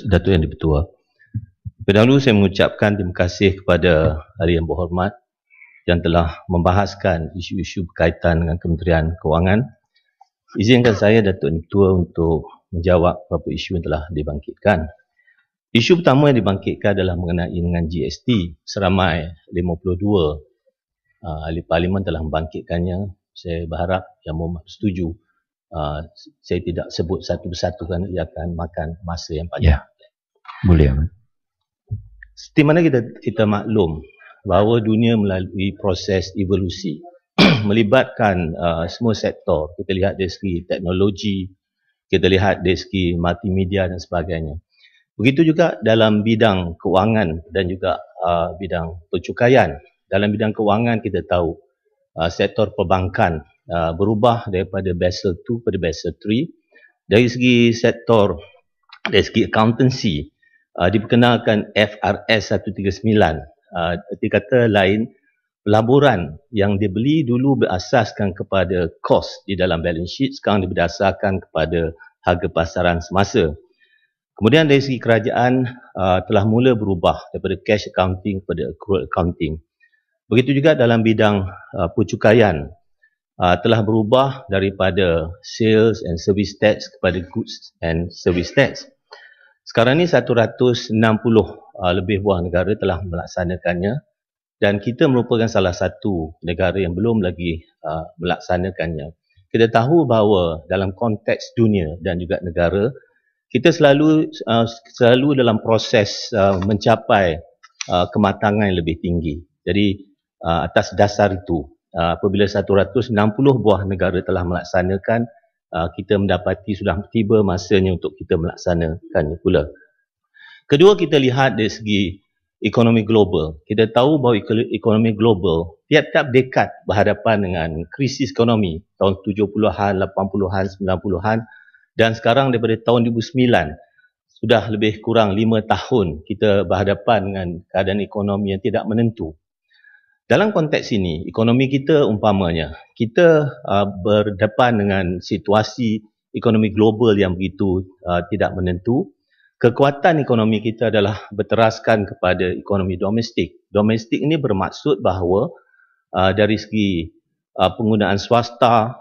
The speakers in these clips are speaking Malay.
Datuk Yang Di-Pertua. Pendahulu saya mengucapkan terima kasih kepada Ahli Yang Berhormat yang telah membahaskan isu-isu berkaitan dengan Kementerian Kewangan. Izinkan saya, Datuk Yang Di-Pertua, untuk menjawab beberapa isu yang telah dibangkitkan. Isu pertama yang dibangkitkan adalah mengenai dengan GST. Seramai 52 ahli parlimen telah membangkitkannya. Saya berharap Yang Berhormat setuju. Saya tidak sebut satu persatu kerana ia akan makan masa yang panjang. Ya, boleh. Seperti mana kita maklum bahawa dunia melalui proses evolusi melibatkan semua sektor. Kita lihat dari segi teknologi, kita lihat dari segi multimedia dan sebagainya. Begitu juga dalam bidang kewangan dan juga bidang pencukaian. Dalam bidang kewangan kita tahu sektor perbankan berubah daripada Basel II pada Basel III. Dari segi sektor, dari segi accountancy, diperkenalkan FRS 139. Arti kata lain, pelaburan yang dibeli dulu berasaskan kepada kos di dalam balance sheet, sekarang berdasarkan kepada harga pasaran semasa. Kemudian dari segi kerajaan telah mula berubah daripada cash accounting kepada accrual accounting. Begitu juga dalam bidang pencukaian, telah berubah daripada sales and service tax kepada goods and service tax. Sekarang ni 160 lebih buah negara telah melaksanakannya dan kita merupakan salah satu negara yang belum lagi melaksanakannya. Kita tahu bahawa dalam konteks dunia dan juga negara, kita selalu dalam proses mencapai kematangan yang lebih tinggi. Jadi atas dasar itu, apabila 160 buah negara telah melaksanakan, kita mendapati sudah tiba masanya untuk kita melaksanakannya pula. Kedua, kita lihat dari segi ekonomi global. Kita tahu bahawa ekonomi global tiap-tiap dekad berhadapan dengan krisis ekonomi tahun 70-an, 80-an, 90-an, dan sekarang daripada tahun 2009 sudah lebih kurang 5 tahun kita berhadapan dengan keadaan ekonomi yang tidak menentu. Dalam konteks ini, ekonomi kita umpamanya, kita berdepan dengan situasi ekonomi global yang begitu tidak menentu. Kekuatan ekonomi kita adalah berteraskan kepada ekonomi domestik. Domestik ini bermaksud bahawa dari segi penggunaan swasta,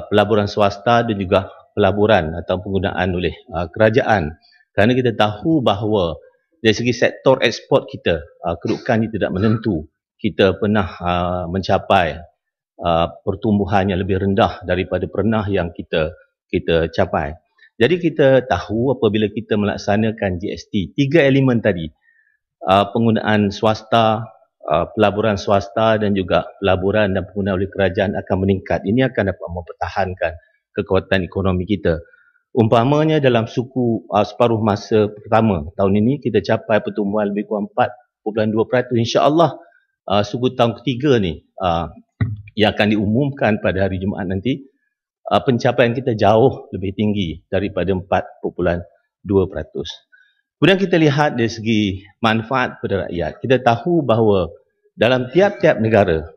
pelaburan swasta dan juga pelaburan atau penggunaan oleh kerajaan. Kerana kita tahu bahawa dari segi sektor ekspor kita, kedudukannya tidak menentu. Kita pernah mencapai pertumbuhan yang lebih rendah daripada pernah yang kita capai. Jadi kita tahu apabila kita melaksanakan GST, 3 elemen tadi, penggunaan swasta, pelaburan swasta dan juga pelaburan dan penggunaan oleh kerajaan akan meningkat. Ini akan dapat mempertahankan kekuatan ekonomi kita. Umpamanya dalam separuh masa pertama tahun ini, kita capai pertumbuhan lebih kurang 4.2%. InsyaAllah suku tahun ketiga ni yang akan diumumkan pada hari Jumaat nanti, pencapaian kita jauh lebih tinggi daripada 4.2%. Kemudian kita lihat dari segi manfaat pada rakyat. Kita tahu bahawa dalam tiap-tiap negara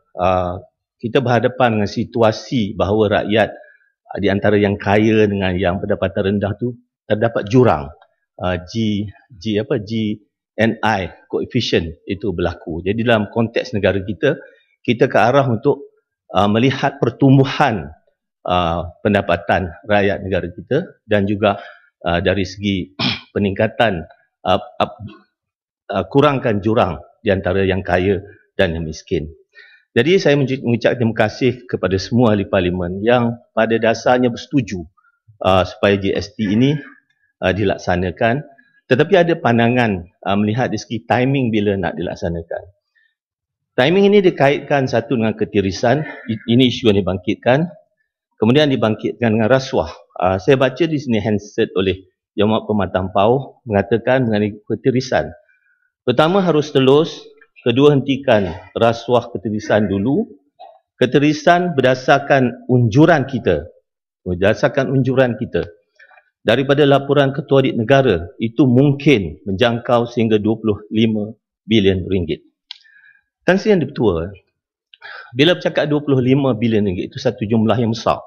kita berhadapan dengan situasi bahawa rakyat di antara yang kaya dengan yang pendapatan rendah tu terdapat jurang. GNI coefficient itu berlaku. Jadi dalam konteks negara kita ke arah untuk melihat pertumbuhan pendapatan rakyat negara kita dan juga dari segi peningkatan kurangkan jurang di antara yang kaya dan yang miskin. Jadi saya mengucapkan terima kasih kepada semua ahli parlimen yang pada dasarnya bersetuju supaya GST ini dilaksanakan. Tetapi ada pandangan melihat dari segi timing bila nak dilaksanakan. Timing ini dikaitkan satu dengan ketirisan, ini isu yang dibangkitkan. Kemudian dibangkitkan dengan rasuah. Saya baca di sini handset oleh Yang Berhormat Pematang Pauh mengatakan mengenai ketirisan. Pertama harus telus, kedua hentikan rasuah ketirisan dulu. Ketirisan berdasarkan unjuran kita. Daripada laporan Ketua Audit Negara, itu mungkin menjangkau sehingga 25 bilion ringgit. Tan Sri Yang Di-Pertua, bila bercakap 25 bilion ringgit, itu satu jumlah yang besar.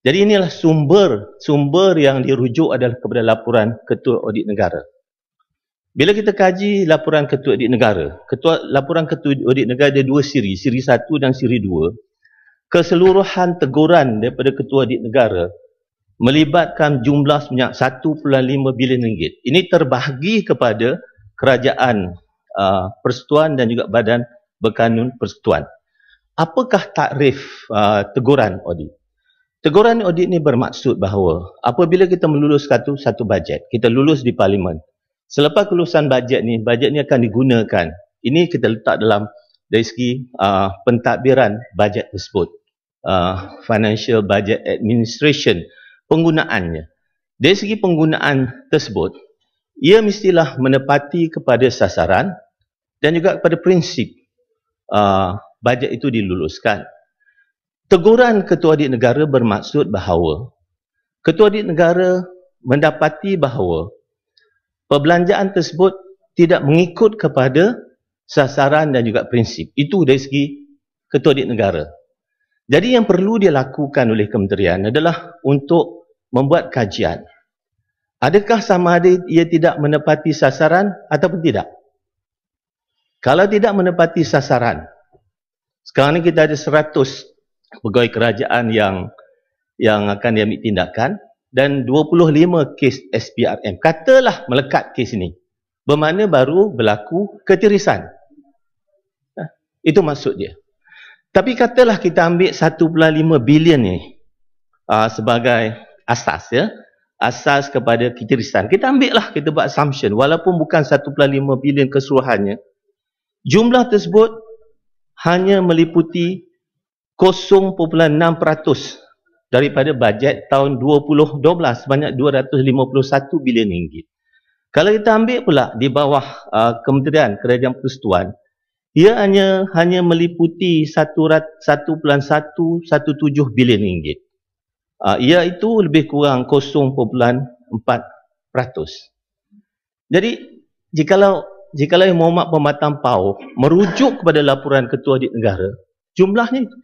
Jadi inilah sumber yang dirujuk adalah kepada laporan Ketua Audit Negara. Bila kita kaji laporan Ketua Audit Negara, laporan Ketua Audit Negara ada dua siri 1 dan siri 2. Keseluruhan teguran daripada Ketua Audit Negara melibatkan jumlah sebanyak 1.5 bilion ringgit. Ini terbahagi kepada kerajaan persekutuan dan juga badan berkanun persekutuan. Apakah takrif teguran audit? Teguran audit ini bermaksud bahawa apabila kita meluluskan satu bajet, kita lulus di parlimen. Selepas kelulusan bajet ni akan digunakan. Ini kita letak dalam dari segi pentadbiran bajet tersebut. Financial Budget Administration, penggunaannya. Dari segi penggunaan tersebut, ia mestilah menepati kepada sasaran dan juga kepada prinsip bajet itu diluluskan. Teguran Ketua Audit Negara bermaksud bahawa Ketua Audit Negara mendapati bahawa perbelanjaan tersebut tidak mengikut kepada sasaran dan juga prinsip. Itu dari segi Ketua Audit Negara. Jadi yang perlu dilakukan oleh kementerian adalah untuk membuat kajian. Adakah sama ada ia tidak menepati sasaran ataupun tidak? Kalau tidak menepati sasaran, sekarang ni kita ada 100 pegawai kerajaan yang akan diambil tindakan dan 25 kes SPRM. Katalah melekat kes ini. Bermakna baru berlaku ketirisan. Itu maksud dia. Tapi katalah kita ambil 1.5 bilion ni sebagai asas, ya. Asas kepada ketirisan. Kita ambil lah, kita buat assumption. Walaupun bukan 1.5 bilion keseluruhannya, jumlah tersebut hanya meliputi 0.6% daripada bajet tahun 2012 sebanyak 251 bilion ringgit. Kalau kita ambil pula di bawah Kementerian Kerajaan Persekutuan, ia hanya meliputi 1.117 bilion ringgit. Iaitu lebih kurang 0.4%. Jadi jikalau Yang Mohd Pematang PAU merujuk kepada laporan Ketua Audit Negara, jumlahnya itu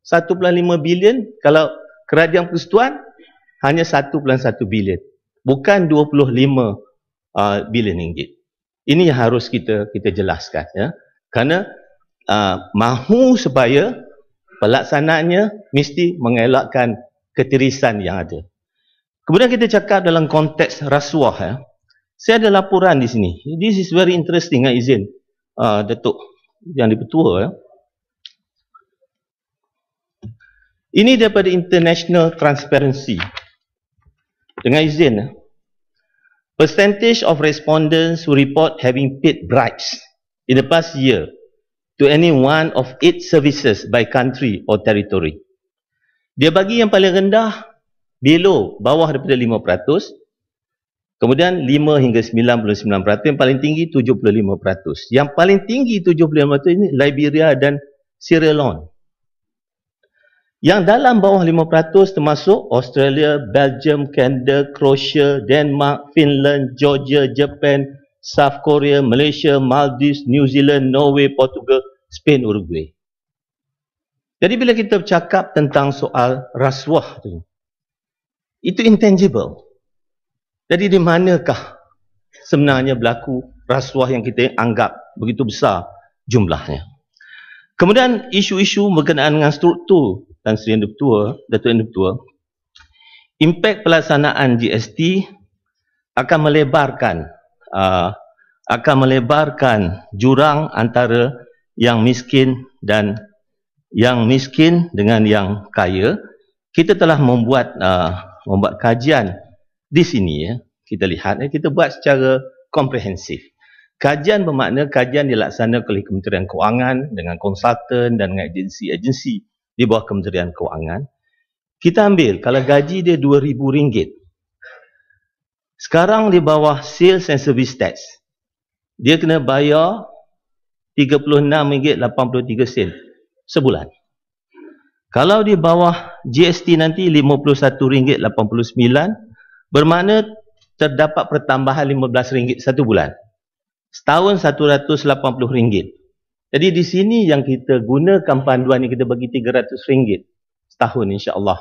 1.5 bilion. Kalau Kerajaan Persekutuan hanya 1.1 bilion, bukan 25 bilion ringgit. Ini yang harus kita jelaskan, ya. Kerana mahu supaya pelaksanaannya mesti mengelakkan ketirisan yang ada. Kemudian kita cakap dalam konteks rasuah, ya. Saya ada laporan di sini. This is very interesting, izin Datuk yang di-Ketua, ya. Ini daripada International Transparency. Dengan izin, ya. Percentage of respondents who report having paid bribes in the past year to any one of 8 services by country or territory. Dia bagi yang paling rendah bawah daripada 5%, kemudian 5 hingga 99%, yang paling tinggi 75%. Yang paling tinggi 75% ini Liberia dan Sierra Leone. Yang dalam bawah 5% termasuk Australia, Belgium, Canada, Croatia, Denmark, Finland, Georgia, Japan, South Korea, Malaysia, Maldives, New Zealand, Norway, Portugal, Spain, Uruguay. Jadi bila kita bercakap tentang soal rasuah itu intangible. Jadi di manakah sebenarnya berlaku rasuah yang kita anggap begitu besar jumlahnya? Kemudian isu-isu berkenaan dengan struktur dan Seri Yang Ketua, impak pelaksanaan GST akan melebarkan jurang antara yang miskin dengan yang kaya. Kita telah membuat kajian di sini, ya. Kita lihat, kita buat secara komprehensif. Kajian bermakna kajian dilaksanakan oleh Kementerian Kewangan dengan konsultan dan dengan agensi-agensi di bawah Kementerian Kewangan. Kita ambil, kalau gaji dia RM2,000, sekarang di bawah Sales and Service Tax, dia kena bayar RM36.83 sebulan. Kalau di bawah GST nanti RM51.89, bermakna terdapat pertambahan RM15 satu bulan. Setahun RM180. Jadi di sini yang kita gunakan panduan ni, kita bagi RM300 tahun insya-Allah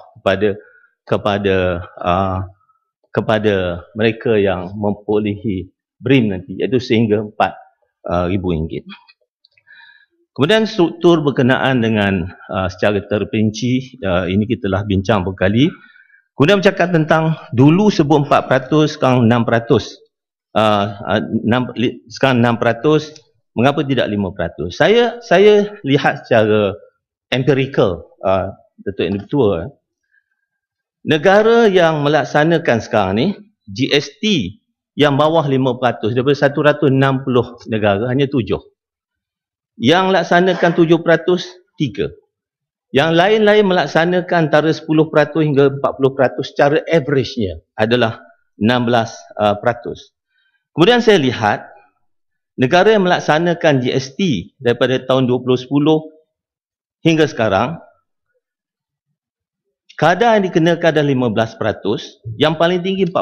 kepada mereka yang memperolehi BRIM nanti, iaitu sehingga RM4,000. Kemudian struktur berkenaan dengan secara terperinci, ini kita telah bincang berkali. Kemudian bercakap tentang dulu sebut 4%, sekarang 6%. Sekarang 6%, mengapa tidak 5%? Saya lihat secara empirical, Datuk Yang Ketua, negara yang melaksanakan sekarang ni GST yang bawah 5%, daripada 160 negara hanya 7. Yang laksanakan 7%, 3. Yang lain-lain melaksanakan antara 10% hingga 40%, secara average-nya adalah 16%. Kemudian saya lihat negara yang melaksanakan GST daripada tahun 2010 hingga sekarang, kadar yang dikenakan adalah 15%, yang paling tinggi 40%.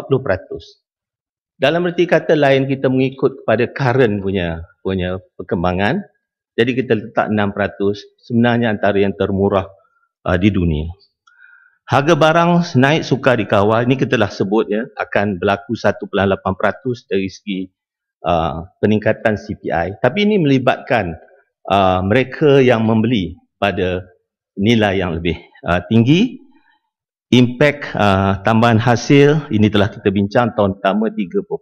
Dalam erti kata lain, kita mengikut kepada current punya perkembangan, jadi kita letak 6%, sebenarnya antara yang termurah di dunia. Harga barang naik sukar dikawal, ini kita telah sebut ya, akan berlaku 1.8% dari segi peningkatan CPI. Tapi ini melibatkan mereka yang membeli pada nilai yang lebih tinggi. Impak tambahan hasil, ini telah kita bincang, tahun pertama 3.8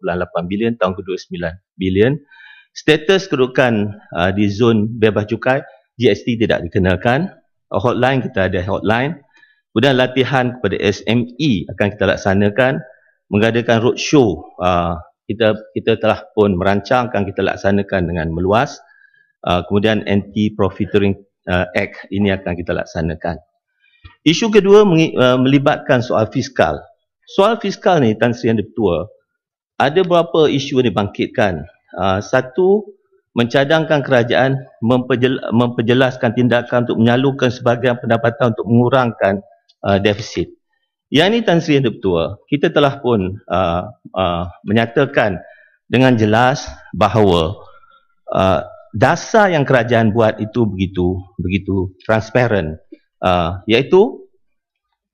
bilion, tahun kedua 9 bilion. Status kedudukan di zon bebas cukai, GST tidak dikenakan. Hotline, kita ada hotline. Kemudian latihan kepada SME akan kita laksanakan. Mengadakan roadshow, kita telah pun merancang, akan kita laksanakan dengan meluas. Kemudian Anti-Profiteering Act, ini akan kita laksanakan. Isu kedua melibatkan soal fiskal. Soal fiskal ni, Tan Sri Yang Ketua, ada beberapa isu yang dibangkitkan. Satu, mencadangkan kerajaan memperjelaskan tindakan untuk menyalurkan sebahagian pendapatan untuk mengurangkan defisit. Yang ini, Tan Sri Yang Ketua, kita telah pun menyatakan dengan jelas bahawa dasar yang kerajaan buat itu begitu transparent, iaitu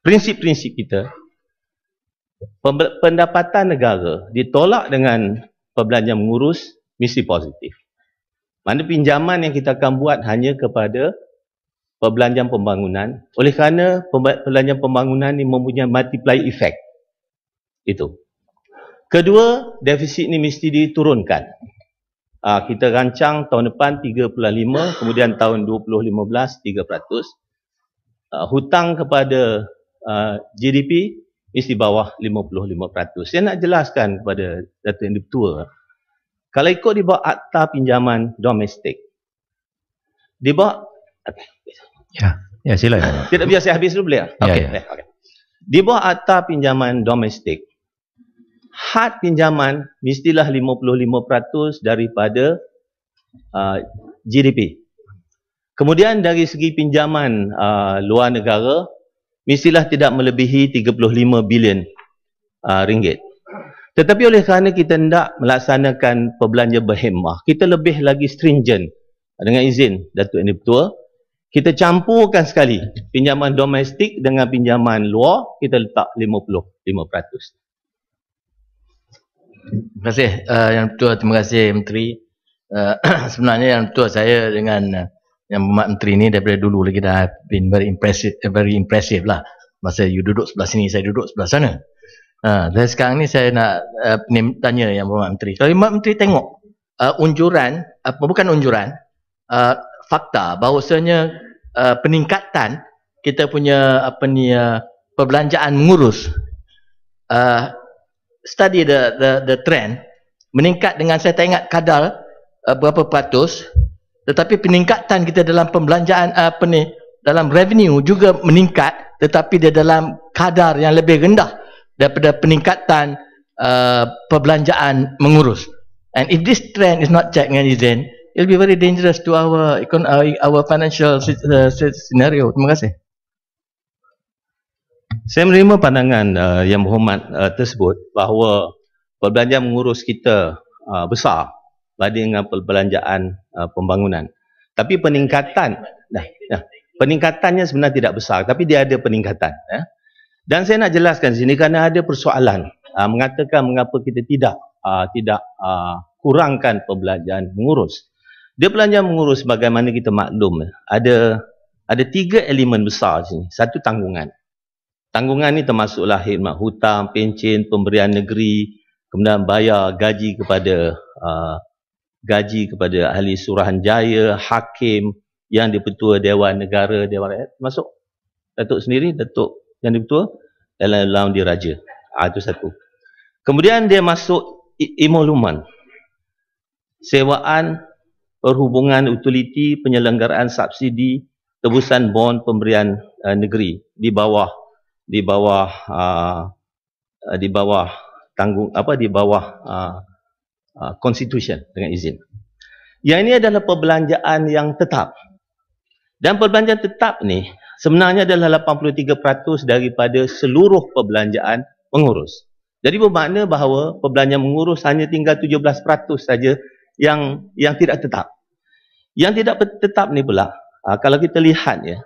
prinsip-prinsip kita. Pendapatan negara ditolak dengan perbelanjaan mengurus mesti positif. Mana pinjaman yang kita akan buat hanya kepada perbelanjaan pembangunan. Oleh kerana perbelanjaan pembangunan ini mempunyai multiplier effect. Itu. Kedua, defisit ini mesti diturunkan. Kita rancang tahun depan 3.5, kemudian tahun 2015 3%. Hutang kepada GDP mesti bawah 55%. Saya nak jelaskan kepada Datuk Yang Ketua, kalau ikut di bawah Akta Pinjaman Domestik, di bawah Ya, silakan. tidak, biar saya habis dulu boleh? Okey. Okay. Di bawah Akta Pinjaman Domestik, had pinjaman mestilah 55% daripada GDP. Kemudian dari segi pinjaman luar negara, mestilah tidak melebihi 35 bilion ringgit. Tetapi oleh kerana kita hendak melaksanakan perbelanjaan berhemah, kita lebih lagi stringent. Dengan izin Datuk Yang Ketua, kita campurkan sekali pinjaman domestik dengan pinjaman luar, kita letak 55%. Terima kasih Yang Ketua, terima kasih Menteri. Sebenarnya Yang Ketua, saya dengan Yang Berhormat Menteri ni daripada dulu lagi dah been very impressive lah. Masa you duduk sebelah sini, saya duduk sebelah sana. Dan sekarang ni saya nak tanya Yang Berhormat Menteri. Kalau Yang Berhormat Menteri tengok fakta bahawasanya peningkatan kita punya perbelanjaan mengurus, study the trend, meningkat dengan, saya tak ingat kadar berapa peratus, tetapi peningkatan kita dalam pembelanjaan dalam revenue juga meningkat, tetapi dia dalam kadar yang lebih rendah daripada peningkatan perbelanjaan mengurus. And if this trend is not checked dengan izin, it will be very dangerous to our financial scenario. Terima kasih. Saya menerima pandangan Yang Berhormat tersebut bahawa perbelanjaan mengurus kita besar berbanding dengan perbelanjaan pembangunan. Tapi peningkatan peningkatannya sebenarnya tidak besar, tapi dia ada peningkatan. Dan saya nak jelaskan sini kerana ada persoalan mengatakan mengapa kita tidak kurangkan perbelanjaan mengurus. Dia belanjaan mengurus bagaimana kita maklum, ada 3 elemen besar sini. Satu, tanggungan. Tanggungan ni termasuklah khidmat hutang, pencen, pemberian negeri, kemudian bayar gaji kepada ahli suruhanjaya, hakim, yang dipertua Dewan Negara, Dewan Rakyat, masuk Datuk sendiri, Datuk yang dipertua dalam diraja. Itu satu. Kemudian dia masuk emolumen, sewaan, perhubungan utiliti, penyelenggaraan subsidi, tebusan bond pemberian negeri di bawah constitution dengan izin. Yang ini adalah perbelanjaan yang tetap. Dan perbelanjaan tetap ni sebenarnya adalah 83% daripada seluruh perbelanjaan mengurus. Jadi bermakna bahawa perbelanjaan mengurus hanya tinggal 17% saja yang tidak tetap. Yang tidak tetap ni pula, kalau kita lihat ya,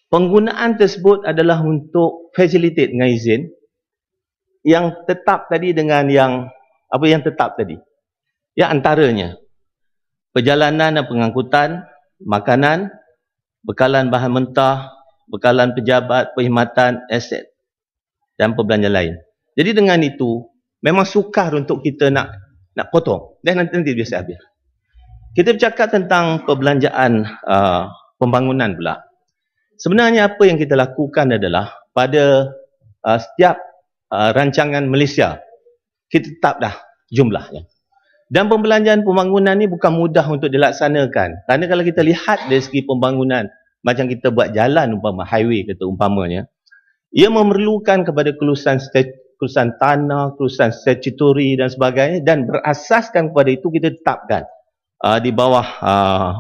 penggunaan tersebut adalah untuk facilitate dengan izin. Yang tetap tadi dengan yang tetap tadi. Yang antaranya perjalanan dan pengangkutan, makanan, bekalan bahan mentah, bekalan pejabat, perkhidmatan, aset dan perbelanjaan lain. Jadi dengan itu memang sukar untuk kita nak potong dan nanti biasa habis. Kita bercakap tentang perbelanjaan pembangunan pula. Sebenarnya apa yang kita lakukan adalah pada setiap rancangan Malaysia kita tetap dah jumlahnya. Dan pembelanjaan pembangunan ni bukan mudah untuk dilaksanakan. Kerana kalau kita lihat dari segi pembangunan, macam kita buat jalan umpama highway kata umpamanya, ia memerlukan kepada kelulusan tanah, kelulusan statutory dan sebagainya, dan berasaskan kepada itu kita tetapkan di bawah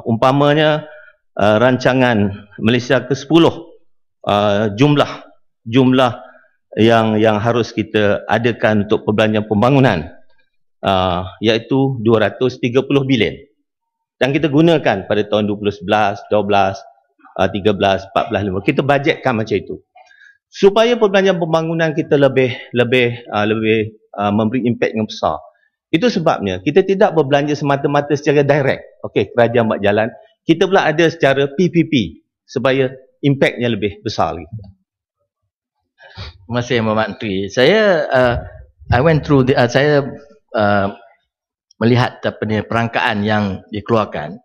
umpamanya rancangan Malaysia ke-10 jumlah yang harus kita adakan untuk perbelanjaan pembangunan, iaitu 230 bilion. Dan kita gunakan pada tahun 2011, 12, 13, 14, 15. Kita bajetkan macam itu. Supaya perbelanjaan pembangunan kita lebih memberi impak yang besar. Itu sebabnya kita tidak berbelanja semata-mata secara direct. Okey, kerajaan buat jalan. Kita pula ada secara PPP supaya impaknya lebih besar lagi. Terima kasih Mohd Menteri. Saya melihat perangkaan yang dikeluarkan.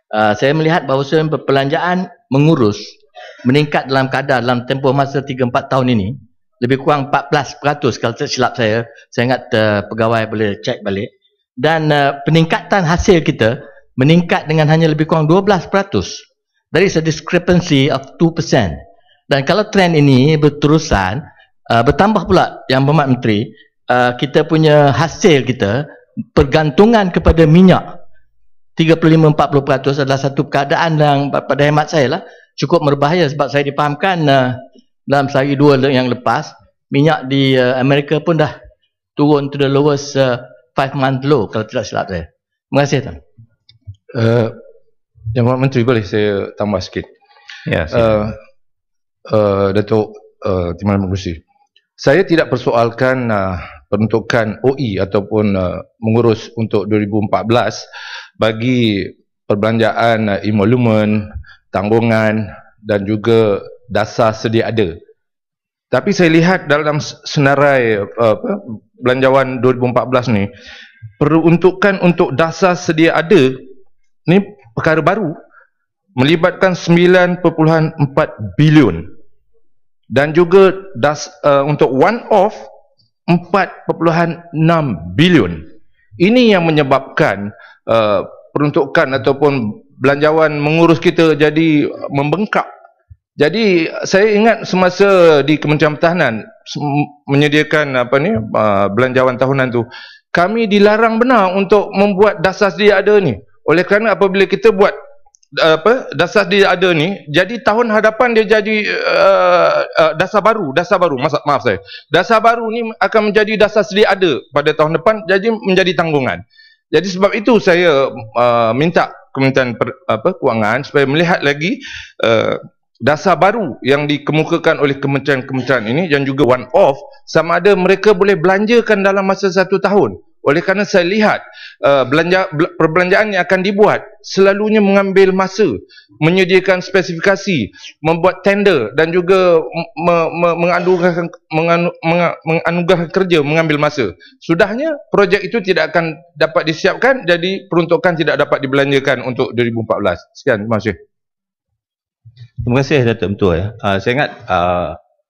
Saya melihat bahawa perbelanjaan mengurus meningkat dalam kadar dalam tempoh masa 3-4 tahun ini lebih kurang 14% kalau tak silap saya. Saya ingat pegawai boleh cek balik. Dan peningkatan hasil kita meningkat dengan hanya lebih kurang 12%. There is a discrepancy of 2%. Dan kalau trend ini berterusan, bertambah pula yang Mohd Menteri, kita punya hasil kita pergantungan kepada minyak 35-40% adalah satu keadaan yang pada hemat saya lah cukup berbahaya, sebab saya dipahamkan dalam sehari dua yang lepas minyak di Amerika pun dah turun to the lowest 5-month low kalau tidak silap saya. Terima kasih Tuan. Yang Mohd Menteri, boleh saya tambah sikit? Ya, Datuk Timbalan Pengerusi, saya tidak persoalkan peruntukan OE ataupun mengurus untuk 2014 bagi perbelanjaan emolumen, tanggungan dan juga dasar sedia ada. Tapi saya lihat dalam senarai belanjawan 2014 ni, peruntukan untuk dasar sedia ada ni perkara baru, melibatkan 9.4 bilion dan juga untuk one off 4.6 bilion. Ini yang menyebabkan peruntukan ataupun belanjawan mengurus kita jadi membengkak. Jadi saya ingat semasa di Kementerian Pertahanan menyediakan belanjawan tahunan tu, kami dilarang benar untuk membuat dasar sedia ada ni. Oleh kerana apabila kita buat dasar dia ada ni, jadi tahun hadapan dia jadi dasar baru, maaf saya. Dasar baru ni akan menjadi dasar sedia ada pada tahun depan, jadi menjadi tanggungan. Jadi sebab itu saya minta Kementerian Kewangan supaya melihat lagi dasar baru yang dikemukakan oleh kementerian-kementerian ini dan juga one off sama ada mereka boleh belanjakan dalam masa 1 tahun. Oleh kerana saya lihat perbelanjaan yang akan dibuat selalunya mengambil masa, menyediakan spesifikasi, membuat tender dan juga menganugerahkan kerja mengambil masa. Sudahnya projek itu tidak akan dapat disiapkan, jadi peruntukan tidak dapat dibelanjakan untuk 2014. Sekian, terima kasih. Terima kasih Datuk Mentua ya. Saya ingat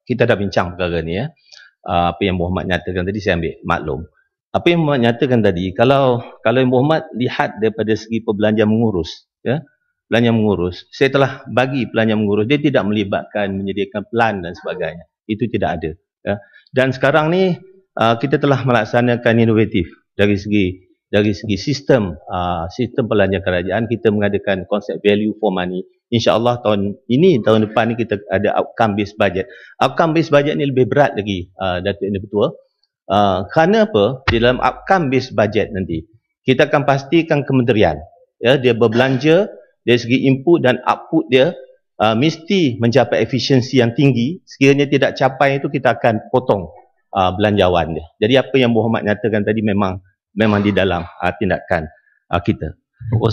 kita dah bincang perkara ni ya. Apa yang Muhammad nyatakan tadi saya ambil maklum. Apa yang Muhammad nyatakan tadi, kalau Muhammad lihat daripada segi perbelanjaan mengurus, ya, belanja mengurus, saya telah bagi belanja mengurus, dia tidak melibatkan menyediakan plan dan sebagainya. Itu tidak ada. Ya. Dan sekarang ni kita telah melaksanakan inovatif dari segi sistem belanja kerajaan. Kita mengadakan konsep value for money. InsyaAllah tahun depan ni kita ada outcome based budget. Outcome based budget ni lebih berat lagi, Datuk Yang Dipertua. Kerana apa? Di dalam outcome based budget nanti kita akan pastikan kementerian ya, dia berbelanja dari segi input dan output dia mesti mencapai efisiensi yang tinggi. Sekiranya tidak capai itu kita akan potong belanjawan dia. Jadi apa yang Muhammad nyatakan tadi memang di dalam tindakan kita.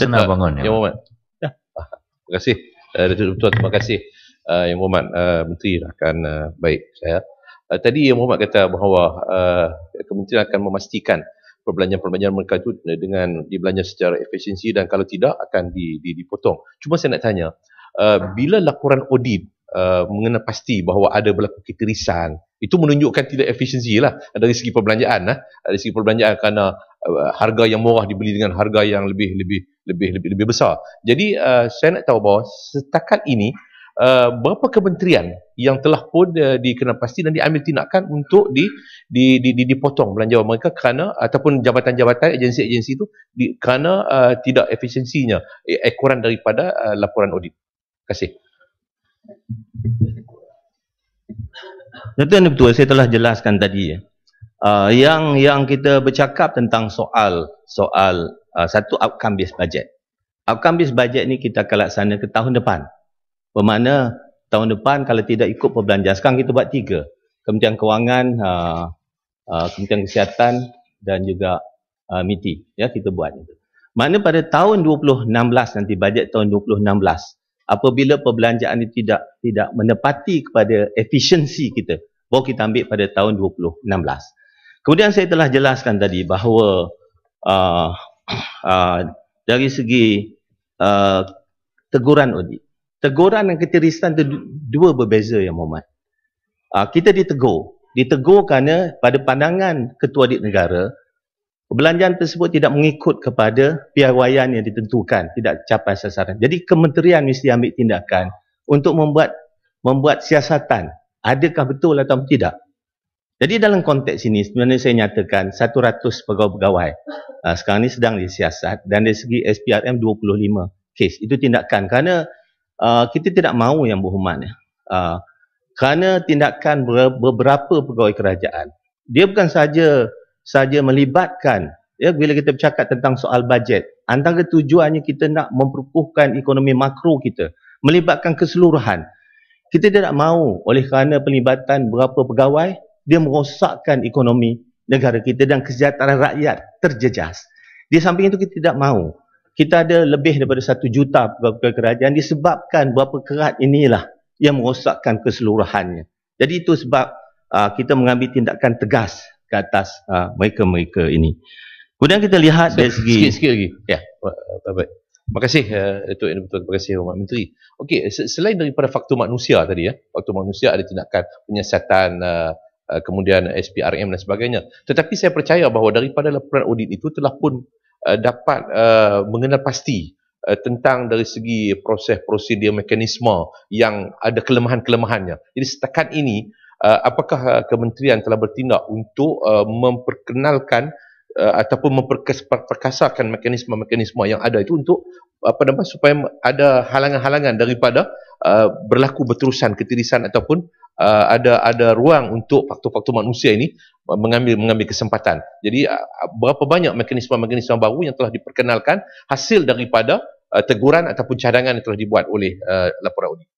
Senang bangun ya Muhammad. Ya. Terima kasih Datuk Ketua, terima kasih Yang Muhammad Menteri akan baik saya. Tadi Yang Muhammad kata bahawa kementerian akan memastikan perbelanjaan mereka itu dengan dibelanja secara efisiensi dan kalau tidak akan dipotong. Cuma saya nak tanya, bila laporan audit mengenai pasti bahawa ada berlaku ketirisan, itu menunjukkan tidak efisiensi lah dari segi perbelanjaan. Dari segi perbelanjaan kerana harga yang murah dibeli dengan harga yang lebih besar. Jadi saya nak tahu bahawa setakat ini berapa kementerian yang telah pun dikenal pasti dan diambil tindakan untuk dipotong belanjawan mereka kerana ataupun jabatan-jabatan agensi-agensi itu kerana tidak efisiensinya ekoran daripada laporan audit. Terima kasih. Datuk Yang Dipertua, saya telah jelaskan tadi ya. Yang kita bercakap tentang soal satu outcome based budget. Outcome based budget ni kita akan laksana ke tahun depan. Bermakna tahun depan kalau tidak ikut perbelanjaan, sekarang kita buat 3. Kementerian Kewangan, Kementerian Kesihatan dan juga MITI. Ya, kita buat itu. Makna pada tahun 2016 nanti, bajet tahun 2016, apabila perbelanjaan itu tidak menepati kepada efisiensi kita, baru kita ambil pada tahun 2016. Kemudian saya telah jelaskan tadi bahawa dari segi teguran audit, teguran dan ketirisan itu dua berbeza yang Muhammad. Kita ditegur kerana pada pandangan Ketua Audit Negara, perbelanjaan tersebut tidak mengikut kepada piawaian yang ditentukan, tidak capai sasaran. Jadi kementerian mesti ambil tindakan untuk membuat siasatan, adakah betul atau tidak. Jadi dalam konteks ini sebenarnya saya nyatakan 100 pegawai-pegawai sekarang ini sedang disiasat dan dari segi SPRM 25 kes. Itu tindakan kerana kita tidak mahu yang berhormat kerana tindakan beberapa pegawai kerajaan. Dia bukan saja melibatkan, ya, bila kita bercakap tentang soal bajet, antara tujuannya kita nak memperkukuhkan ekonomi makro kita, melibatkan keseluruhan. Kita tidak mahu oleh kerana pelibatan beberapa pegawai dia merosakkan ekonomi negara kita dan kesejahteraan rakyat terjejas. Di samping itu kita tidak mahu kita ada lebih daripada 1 juta pegawai kerajaan disebabkan berapa kerat inilah yang merosakkan keseluruhannya. Jadi itu sebab kita mengambil tindakan tegas ke atas mereka-mereka ini. Kemudian kita lihat dari segi sikit lagi. Ya, baik. Terima kasih Datuk Yang Dipertua, terima kasih Muhammad Menteri. Okey, selain daripada faktor manusia tadi ya, faktor manusia ada tindakan penyiasatan kemudian SPRM dan sebagainya. Tetapi saya percaya bahawa daripada laporan audit itu telah pun dapat mengenal pasti tentang dari segi proses, prosedur, mekanisme yang ada kelemahan-kelemahannya. Jadi setakat ini, apakah kementerian telah bertindak untuk memperkenalkan ataupun memperkasakan mekanisme-mekanisme yang ada itu untuk supaya ada halangan-halangan daripada berlaku berterusan ketirisan ataupun ada ruang untuk faktor-faktor manusia ini mengambil kesempatan. Jadi berapa banyak mekanisme-mekanisme baru yang telah diperkenalkan hasil daripada teguran ataupun cadangan yang telah dibuat oleh laporan audit?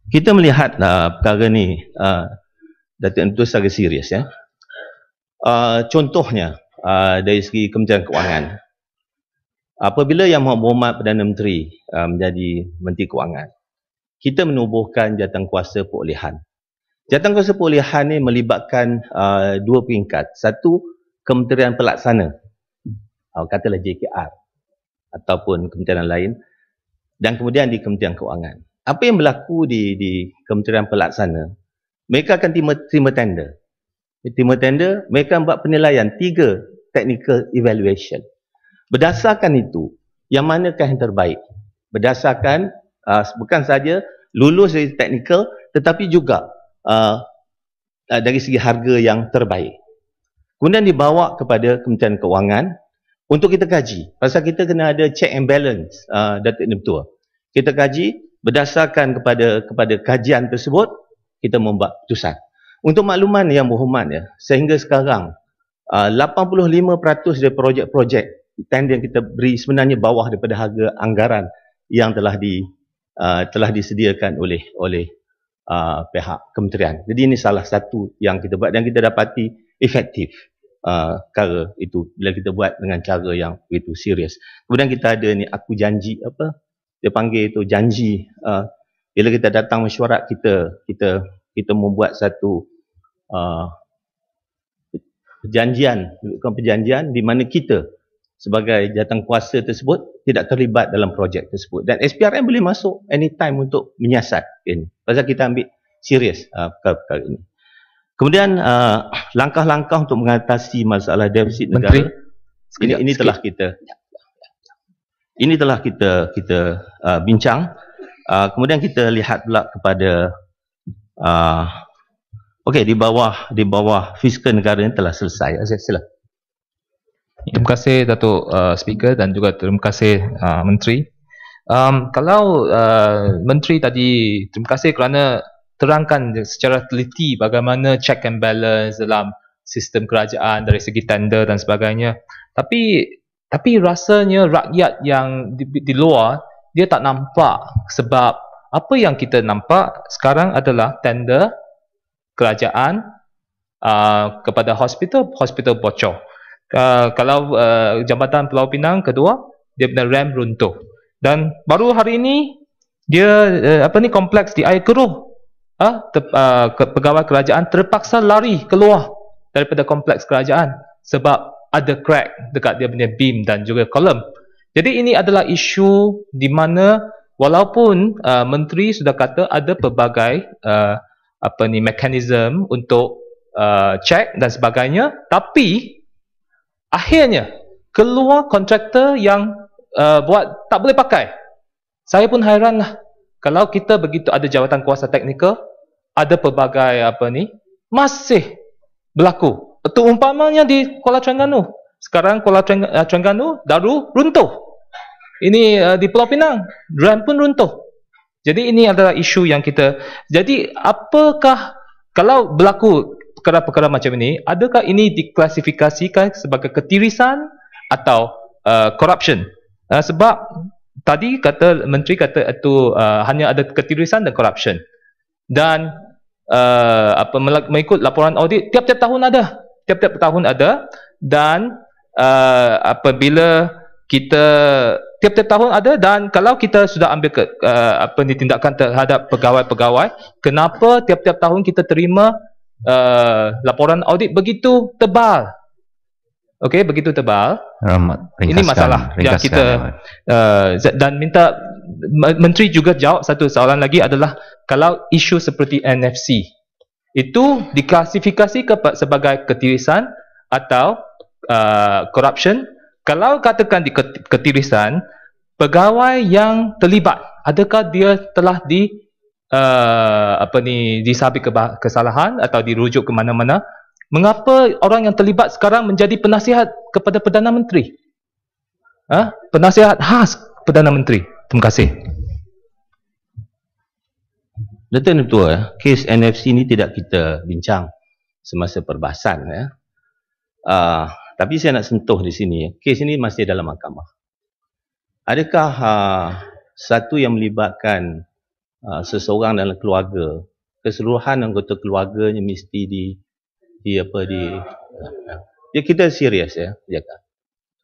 Kita melihat perkara ni Datuk Mentua secara serius ya. Contohnya dari segi Kementerian Kewangan. Apabila Yang Berhormat Perdana Menteri menjadi Menteri Kewangan, kita menubuhkan jawatankuasa perolehan. Jawatankuasa perolehan ni melibatkan dua peringkat. Satu, Kementerian Pelaksana, katalah JKR ataupun kementerian lain, dan kemudian di Kementerian Kewangan. Apa yang berlaku di Kementerian Pelaksana, mereka akan terima tender. Terima tender, mereka buat penilaian 3 technical evaluation. Berdasarkan itu, yang manakah yang terbaik? Berdasarkan bukan saja lulus dari technical, tetapi juga dari segi harga yang terbaik. Kemudian dibawa kepada Kementerian Kewangan untuk kita kaji. Pasal kita kena ada check and balance, Datuk Mentua. Kita kaji, berdasarkan kepada kajian tersebut, kita membuat keputusan. Untuk makluman Yang Berhormat ya, sehingga sekarang 85% dari projek-projek tender yang kita beri sebenarnya bawah daripada harga anggaran yang telah disediakan oleh pihak kementerian. Jadi ini salah satu yang kita buat dan kita dapati efektif cara itu bila kita buat dengan cara yang begitu serius. Kemudian kita ada ni aku janji apa dia panggil itu janji bila kita datang mesyuarat kita membuat satu perjanjian di mana kita sebagai jawatankuasa tersebut tidak terlibat dalam projek tersebut dan SPRM boleh masuk anytime untuk menyiasat ini. Pasal kita ambil serius perkara ini. Kemudian langkah-langkah untuk mengatasi masalah defisit negara ini telah kita bincang. Kemudian kita lihat pula kepada di bawah fiskal negara ini telah selesai. Silakan. Terima kasih Datuk Speaker dan juga terima kasih Menteri. Kalau Menteri tadi, terima kasih kerana terangkan secara teliti bagaimana check and balance dalam sistem kerajaan dari segi tender dan sebagainya. Tapi rasanya rakyat yang di luar dia tak nampak, sebab apa yang kita nampak sekarang adalah tender kerajaan kepada hospital bocor. Kalau Jambatan Pulau Pinang kedua, dia punya rem runtuh. Dan baru hari ini dia kompleks di air keruh. Pegawai kerajaan terpaksa lari keluar daripada kompleks kerajaan sebab ada crack dekat dia punya beam dan juga kolom. Jadi ini adalah isu di mana walaupun menteri sudah kata ada pelbagai mekanisme untuk check dan sebagainya, tapi akhirnya keluar kontraktor yang buat tak boleh pakai. Saya pun hairan lah. Kalau kita begitu ada jawatankuasa teknikal, ada pelbagai masih berlaku. Itu umpamanya di Kuala Terengganu. Sekarang Kuala Terengganu Daru runtuh. Ini di Pulau Pinang, rem pun runtuh. Jadi ini adalah isu yang kita. Jadi apakah kalau berlaku perkara-perkara macam ini, adakah ini diklasifikasikan sebagai ketirisan atau corruption? Sebab tadi Menteri kata itu hanya ada ketirisan dan corruption. Dan mengikut laporan audit tiap-tiap tahun ada. Dan apabila kita tiap-tiap tahun ada, dan kalau kita sudah ambil tindakan terhadap pegawai-pegawai, kenapa tiap-tiap tahun kita terima laporan audit begitu tebal? Okey, begitu tebal. Ini masalah yang kita dan minta Menteri juga jawab satu soalan lagi adalah kalau isu seperti NFC itu diklasifikasi sebagai ketirisan atau corruption. Kalau katakan di ketirisan, pegawai yang terlibat, adakah dia telah disabit kesalahan atau dirujuk ke mana-mana? Mengapa orang yang terlibat sekarang menjadi penasihat kepada Perdana Menteri? Penasihat khas Perdana Menteri. Terima kasih. Datuk Mentua, kes NFC ini tidak kita bincang semasa perbahasan ya. Tapi saya nak sentuh di sini, kes ini masih dalam mahkamah. adakah satu yang melibatkan seseorang dalam keluarga, keseluruhan anggota keluarganya mesti ya kita serius ya jaga.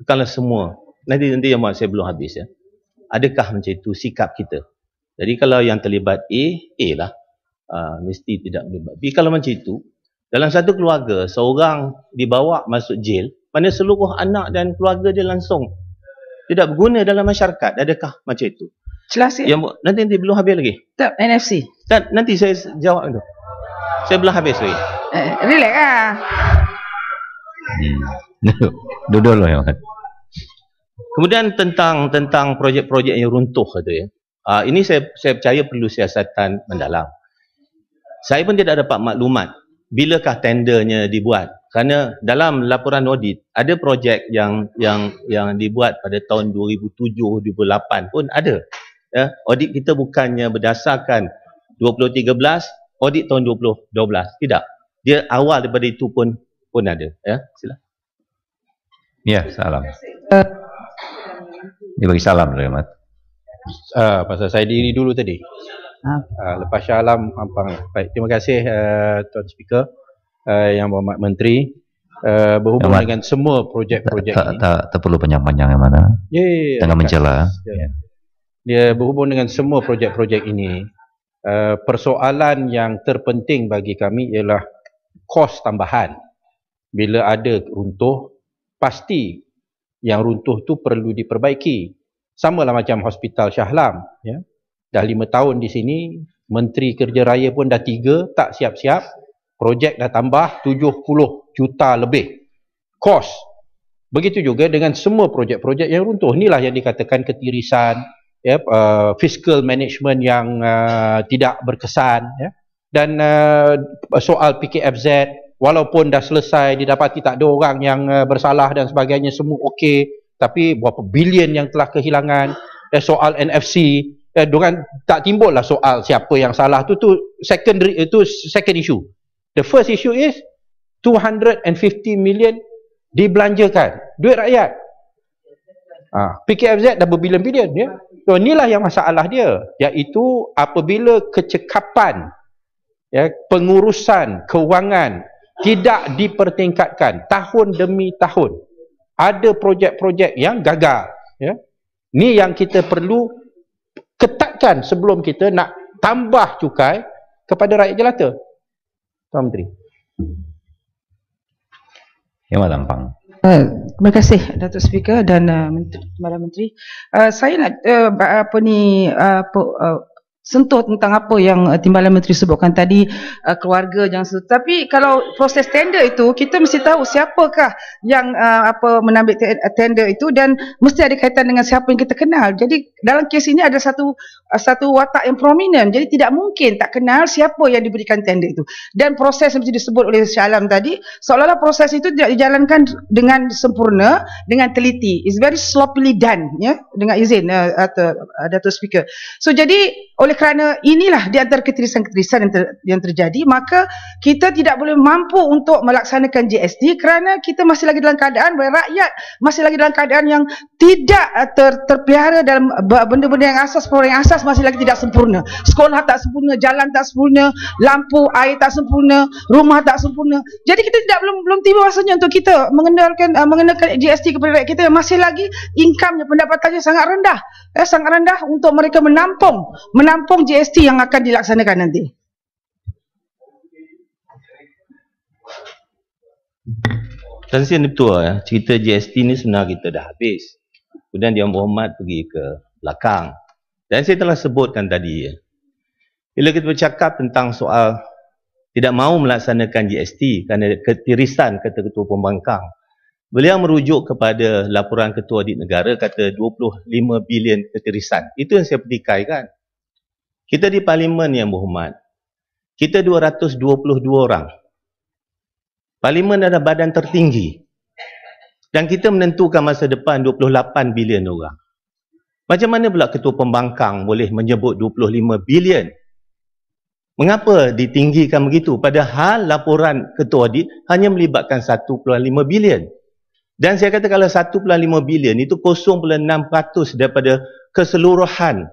Kalau semua nanti yang saya belum habis ya. Adakah macam itu sikap kita? Jadi kalau yang terlibat A lah. Mesti tidak terlibat B. Kalau macam itu, dalam satu keluarga seorang dibawa masuk jail, mana seluruh anak dan keluarga dia langsung tidak berguna dalam masyarakat. Adakah macam itu? Jelas ya? Nanti belum habis lagi. Tak, NFC. Nanti saya jawab dulu. Saya belum habis lagi. Relax lah. Duduk loh yang. Kemudian tentang projek-projek yang runtuh kata ya. Ini saya percaya perlu siasatan mendalam. Saya pun tidak dapat maklumat bilakah tendernya dibuat. Kerana dalam laporan audit ada projek yang dibuat pada tahun 2007-2008 pun ada. Ya, audit kita bukannya berdasarkan 2013, audit tahun 2012. Tidak. Dia awal daripada itu pun ada. Ya, silakan. Ya, salam. Dia bagi salam dulu, Mat. Pasal saya diri dulu tadi. Lepas Shah Alam, baik, terima kasih Tuan Speaker, Yang Berhormat Menteri. Berhubung dengan semua projek-projek ini. Tak perlu panjang-panjang yang mana. Jangan mencela. Dia berhubung dengan semua projek-projek ini. Persoalan yang terpenting bagi kami ialah kos tambahan. Bila ada runtuh, pasti yang runtuh tu perlu diperbaiki. Sama lah macam Hospital Shah Alam. Ya. Dah 5 tahun di sini, Menteri Kerja Raya pun dah 3, tak siap-siap. Projek dah tambah 70 juta lebih. Kos. Begitu juga dengan semua projek-projek yang runtuh. Inilah yang dikatakan ketirisan, ya, fiscal management yang tidak berkesan. Ya. Dan soal PKFZ, walaupun dah selesai, didapati tak ada orang yang bersalah dan sebagainya, semua okey. Tapi berapa bilion yang telah kehilangan. Soal NFC, diorang tak timbul lah soal siapa yang salah. Itu second issue. The first issue is 250 million dibelanjakan. Duit rakyat. PKFZ dah berbilion-bilion. Ya? So, inilah yang masalah dia. Iaitu apabila kecekapan, ya, pengurusan kewangan tidak dipertingkatkan tahun demi tahun. Ada projek-projek yang gagal. Ya. Ni yang kita perlu ketatkan sebelum kita nak tambah cukai kepada rakyat jelata. Tuan Menteri. Yang Lampang. Terima kasih Datuk Speaker dan Madam Menteri. Saya nak sentuh tentang apa yang Timbalan Menteri sebutkan tadi, keluarga jangan sentuh. Tapi kalau proses tender itu, kita mesti tahu siapakah yang menambil tender itu dan mesti ada kaitan dengan siapa yang kita kenal. Jadi dalam kes ini ada satu watak yang prominent. Jadi tidak mungkin tak kenal siapa yang diberikan tender itu. Dan proses yang disebut oleh Shah Alam tadi, seolah-olah proses itu tidak dijalankan dengan sempurna, dengan teliti. It's very sloppily done, ya, dengan izin Datuk Speaker. So jadi oleh kerana inilah di antara ketirisan-ketirisan yang terjadi, maka kita tidak boleh mampu untuk melaksanakan GST kerana kita masih lagi dalam keadaan, rakyat masih lagi dalam keadaan yang tidak terpelihara dalam benda-benda yang asas, perkara yang asas masih lagi tidak sempurna. Sekolah tak sempurna, jalan tak sempurna, lampu, air tak sempurna, rumah tak sempurna. Jadi kita belum tiba masanya untuk kita mengenakan GST kepada rakyat kita yang masih lagi income-nya, pendapatannya sangat rendah untuk mereka menampung GST yang akan dilaksanakan nanti. Dan saya betul ya, cerita GST ni sebenarnya kita dah habis. Kemudian Yang Berhormat pergi ke belakang. Dan saya telah sebutkan tadi ya. Bila kita bercakap tentang soal tidak mahu melaksanakan GST kerana ketirisan kata Ketua Pembangkang, beliau merujuk kepada laporan Ketua Audit Negara kata 25 bilion ketirisan. Itu yang saya petikaikan. Kita di Parlimen Yang Berhormat, kita 222 orang. Parlimen adalah badan tertinggi. Dan kita menentukan masa depan 28 bilion orang. Macam mana pula Ketua Pembangkang boleh menyebut 25 bilion? Mengapa ditinggikan begitu? Padahal laporan Ketua Audit hanya melibatkan 1.5 bilion. Dan saya kata kalau 1.5 bilion itu 0.6% daripada keseluruhan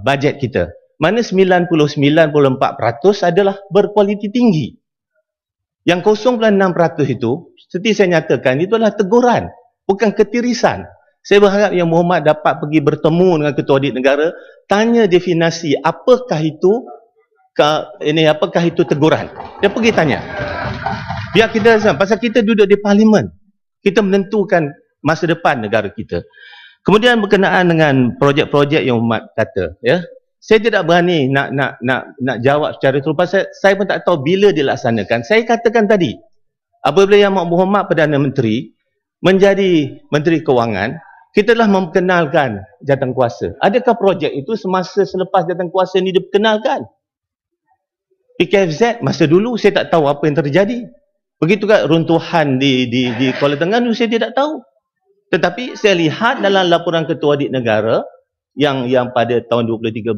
bajet kita. Mana 99.4% adalah berkualiti tinggi. Yang 0.6% itu, seperti saya nyatakan, itu adalah teguran, bukan ketirisan. Saya berharap Yang Berhormat dapat pergi bertemu dengan Ketua Audit Negara, tanya definisi apakah itu teguran. Dia pergi tanya. Biar kita, pasal kita duduk di parlimen, kita menentukan masa depan negara kita. Kemudian berkenaan dengan projek-projek Yang Berhormat kata, ya, saya tidak berani nak jawab secara terus pasal saya pun tak tahu bila dilaksanakan. Saya katakan tadi, apabila Yang Berhormat Perdana Menteri menjadi Menteri Kewangan, kita telah memperkenalkan jawatankuasa. Adakah projek itu semasa selepas jawatankuasa ini diperkenalkan? PKFZ masa dulu saya tak tahu apa yang terjadi. Begitu juga runtuhan di Kuala Terengganu saya tidak tahu. Tetapi saya lihat dalam laporan Ketua Audit Negara yang pada tahun 2013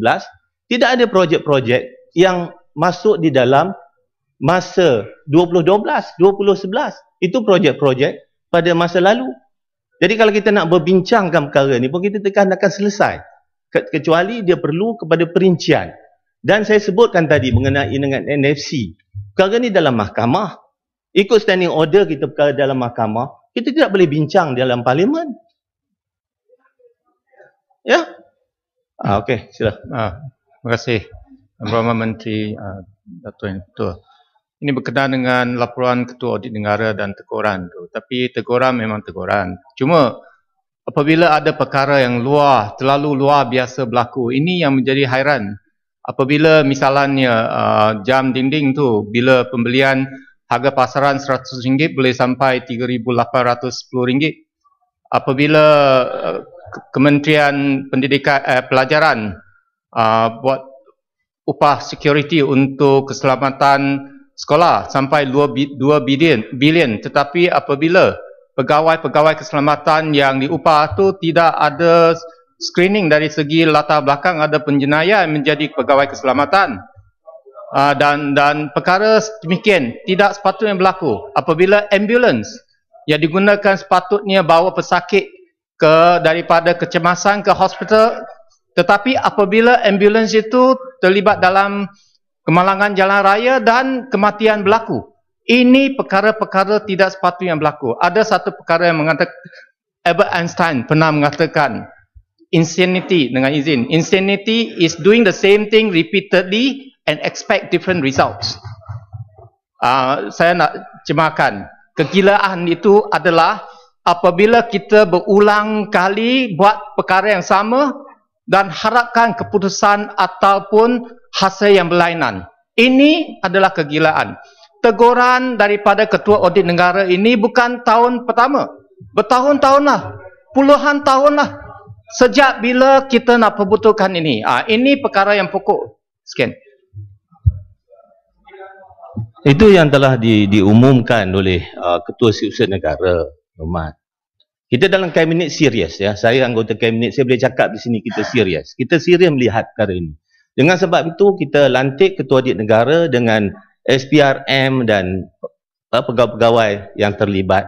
tidak ada projek-projek yang masuk di dalam masa 2012, 2011. Itu projek-projek pada masa lalu. Jadi kalau kita nak berbincangkan perkara ni pun kita akan selesai. Kecuali dia perlu kepada perincian. Dan saya sebutkan tadi mengenai dengan NFC. Perkara ni dalam mahkamah. Ikut standing order kita perkara dalam mahkamah. Kita tidak boleh bincang dalam parlimen. Ya? Okey, sila. Terima kasih. Yang Berhormat Menteri Dato' Yang Ketua. Ini berkenaan dengan laporan Ketua Audit Negara dan teguran tu. Tapi teguran memang teguran. Cuma apabila ada perkara yang terlalu luar biasa berlaku, ini yang menjadi hairan. Apabila misalnya jam dinding tu, bila pembelian harga pasaran RM100 boleh sampai RM3,810. Apabila Kementerian Pendidikan Pelajaran buat upah security untuk keselamatan sekolah sampai 2 bilion, tetapi apabila pegawai-pegawai keselamatan yang diupah tu tidak ada screening dari segi latar belakang, ada penjenayah menjadi pegawai keselamatan, dan perkara demikian tidak sepatutnya berlaku. Apabila ambulans yang digunakan sepatutnya bawa pesakit daripada kecemasan ke hospital, tetapi apabila ambulans itu terlibat dalam kemalangan jalan raya dan kematian berlaku, ini perkara-perkara tidak sepatutnya berlaku. Ada satu perkara yang mengatakan, Albert Einstein pernah mengatakan, insanity, dengan izin, insanity is doing the same thing repeatedly and expect different results. Saya nak cemakan, kegilaan itu adalah apabila kita berulang kali buat perkara yang sama dan harapkan keputusan ataupun hasil yang berlainan. Ini adalah kegilaan. Teguran daripada Ketua Audit Negara ini bukan tahun pertama. Bertahun-tahun lah. Puluhan tahun lah. Sejak bila kita nak perbetulkan ini. Ini perkara yang pokok. Sekian. Itu yang telah diumumkan oleh Ketua Setiausaha Negara, Berhormat. Kita dalam kabinet serius, ya. Saya anggota kabinet, saya boleh cakap di sini kita serius. Kita serius melihat perkara ini. Dengan sebab itu kita lantik Ketua Audit Negara dengan SPRM dan pegawai-pegawai yang terlibat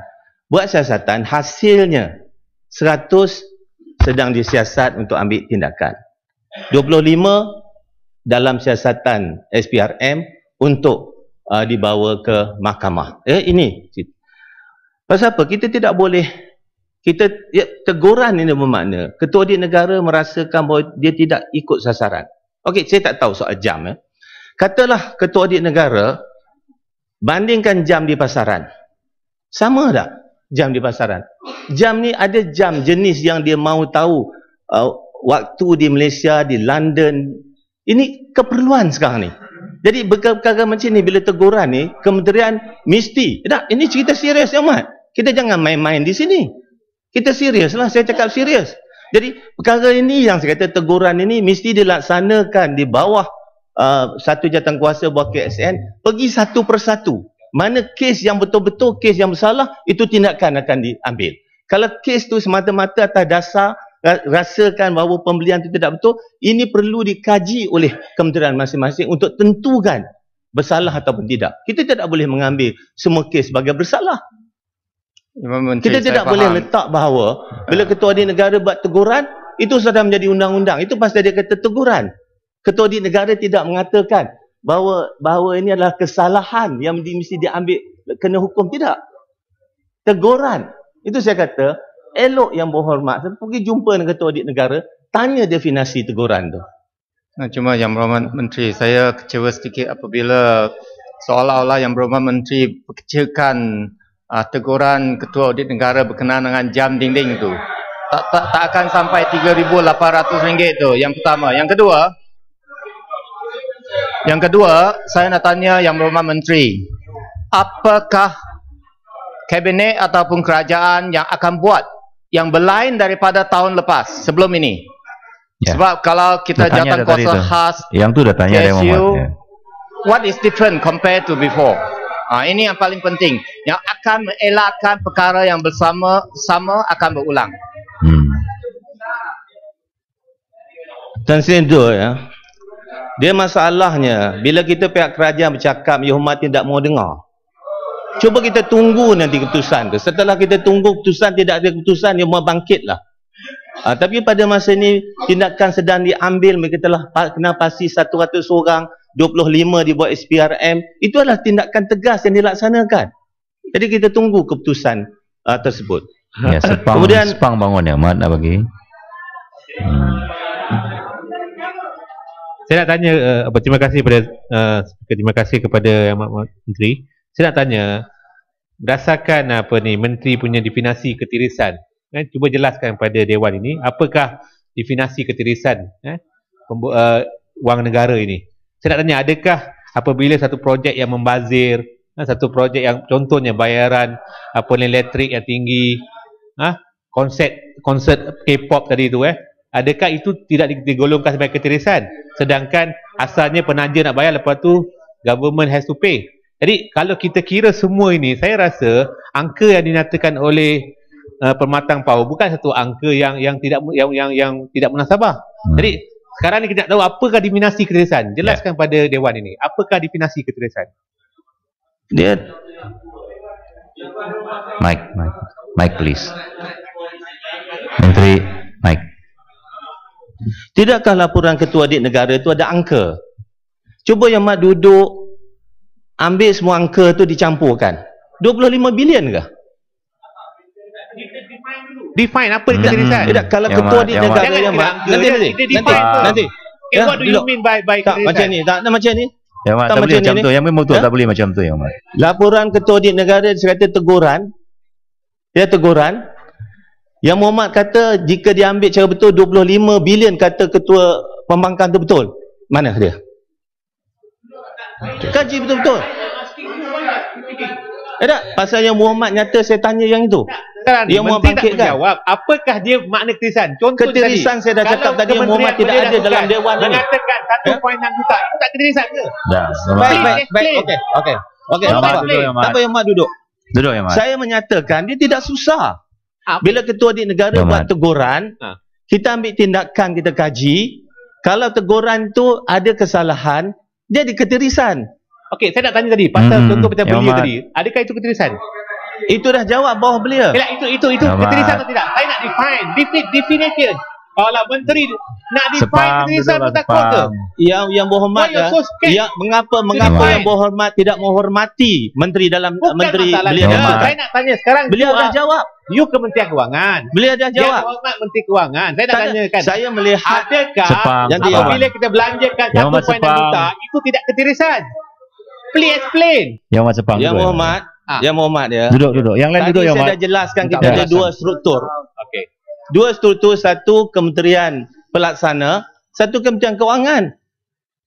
buat siasatan. Hasilnya 100 sedang disiasat untuk ambil tindakan. 25 dalam siasatan SPRM untuk dibawa ke mahkamah. Ini pasal apa? Kita tidak boleh, teguran ini bermakna Ketua Audit Negara merasakan bahawa dia tidak ikut sasaran. Okey, saya tak tahu soal jam. Katalah Ketua Audit Negara bandingkan jam di pasaran. Sama tak jam di pasaran? Jam ni ada jam jenis yang dia mahu tahu waktu di Malaysia, di London. Ini keperluan sekarang ni. Jadi perkara macam ni bila teguran ni, kementerian mesti. Ini cerita serius, ya Mat. Kita jangan main-main di sini. Kita serius lah, saya cakap serius. Jadi perkara ini yang saya kata teguran ini mesti dilaksanakan di bawah satu jawatankuasa bawah KSN, pergi satu persatu. Mana kes yang betul-betul kes yang bersalah, itu tindakan akan diambil. Kalau kes tu semata-mata atas dasar rasakan bahawa pembelian itu tidak betul, ini perlu dikaji oleh kementerian masing-masing untuk tentukan bersalah ataupun tidak. Kita tidak boleh mengambil semua kes sebagai bersalah. Kita tidak boleh letak bahawa bila ketua audit negara buat teguran, itu sudah menjadi undang-undang. Itu pasal dia kata teguran. Ketua audit negara tidak mengatakan bahawa ini adalah kesalahan yang mesti diambil kena hukum. Tidak. Teguran. Itu saya kata, elok yang berhormat. Saya pergi jumpa dengan ketua audit negara, tanya definisi teguran tu. Cuma Yang Berhormat Menteri, saya kecewa sedikit apabila seolah-olah Yang Berhormat Menteri berkecilkan teguran ketua audit negara berkenaan dengan jam dinding tu. Tak akan sampai RM3,800 tu. Yang pertama. Yang kedua, saya nak tanya Yang Berhormat Menteri, apakah kabinet ataupun kerajaan yang akan buat yang berlain daripada tahun lepas sebelum ini? Ya. Sebab kalau kita jawatan kuasa khas yang tu dah tanya dia Muhammad. What is different compared to before? Ini yang paling penting. Yang akan mengelakkan perkara yang sama akan berulang. Dan sendiri ya. Dia masalahnya bila kita pihak kerajaan bercakap, Yang Hormat tidak mau dengar. Cuba kita tunggu nanti keputusan tu. Setelah kita tunggu keputusan, tidak ada keputusan, Yang Hormat bangkitlah. Tapi pada masa ini tindakan sedang diambil, mereka telah kena pasti 100 orang, 25 dibuat SPRM. Itu adalah tindakan tegas yang dilaksanakan. Jadi kita tunggu keputusan tersebut. Ya, Sepang bangun Yang Mat nak bagi. Saya nak tanya terima kasih kepada Yang Berhormat Menteri. Saya nak tanya berdasarkan Menteri punya definisi ketirisan. Cuba jelaskan kepada Dewan ini apakah definisi ketirisan wang negara ini. Saya nak tanya, adakah apabila satu projek yang membazir, satu projek yang contohnya bayaran elektrik yang tinggi, konsert K-pop tadi itu, adakah itu tidak digolongkan sebagai ketirisan, sedangkan asalnya penaja nak bayar, lepas tu government has to pay. Jadi kalau kita kira semua ini, saya rasa angka yang dinyatakan oleh Permatang Power bukan satu angka yang tidak munasabah. Jadi sekarang ni kita nak tahu apakah definisi ketirisan. Jelaskan pada Dewan ini, apakah definisi ketirisan? Dia Mike please. Menteri Mike. Tidakkah laporan ketua audit negara itu ada angka? Cuba Yang Mat duduk, ambil semua angka tu dicampurkan. 25 bilion ke? Define apa ketirisan? Kalau ketua audit negara Yang Mat, nanti. What do you mean by ketirisan? Macam ni, tak macam ni. Yang Mat tak boleh macam tu. Yang betul tak boleh macam tu Yang Mat. Laporan ketua audit negara dia kata teguran. Dia teguran. Yang Muhammad kata jika diambil cara betul 25 bilion kata ketua pembangkang tu betul. Mana dia? Kaji betul-betul. Tak? Pasal yang Muhammad nyata saya tanya yang itu. Yang Muhammad bangkitkan. Jawab, apakah dia makna ketirisan? Contoh ketirisan saya dah cakap tadi, yang Muhammad tidak ada dalam Dewan ini. Mengatakan 1.6 juta, itu tak ketirisan ke? Baik. Okey. Tak apa Yang Mat duduk. Duduk Yang Mat. Saya menyatakan dia tidak susah. Bila ketua audit negara buat teguran, kita ambil tindakan, kita kaji. Kalau teguran tu ada kesalahan, jadi ketirisan. Okey, saya nak tanya tadi pasal contoh macam belia tadi. Adakah itu ketirisan? Itu dah jawab bawah belia. Itu ketirisan atau tidak? Saya nak definition. Kalau menteri nak define ketirisan pun takut ke? Yang berhormat mengapa Yang berhormat tidak menghormati menteri dalam menteri belia dah. Saya nak tanya sekarang, beliau dah jawab. You Kementerian Kewangan. Beliau dah jawab. Yang berhormat Menteri Kewangan. Saya nak tanyakan. Saya melihat adakah apabila kita belanjakan 1.6 juta itu tidak ketirisan? Please explain. Yang Mat Sepang. Yang berhormat. Yang berhormat dia. Duduk. Yang lain duduk Yang Mat. Tadi saya dah jelaskan kita ada dua struktur. Okey. Dua struktur, satu Kementerian Pelaksana, satu Kementerian Kewangan.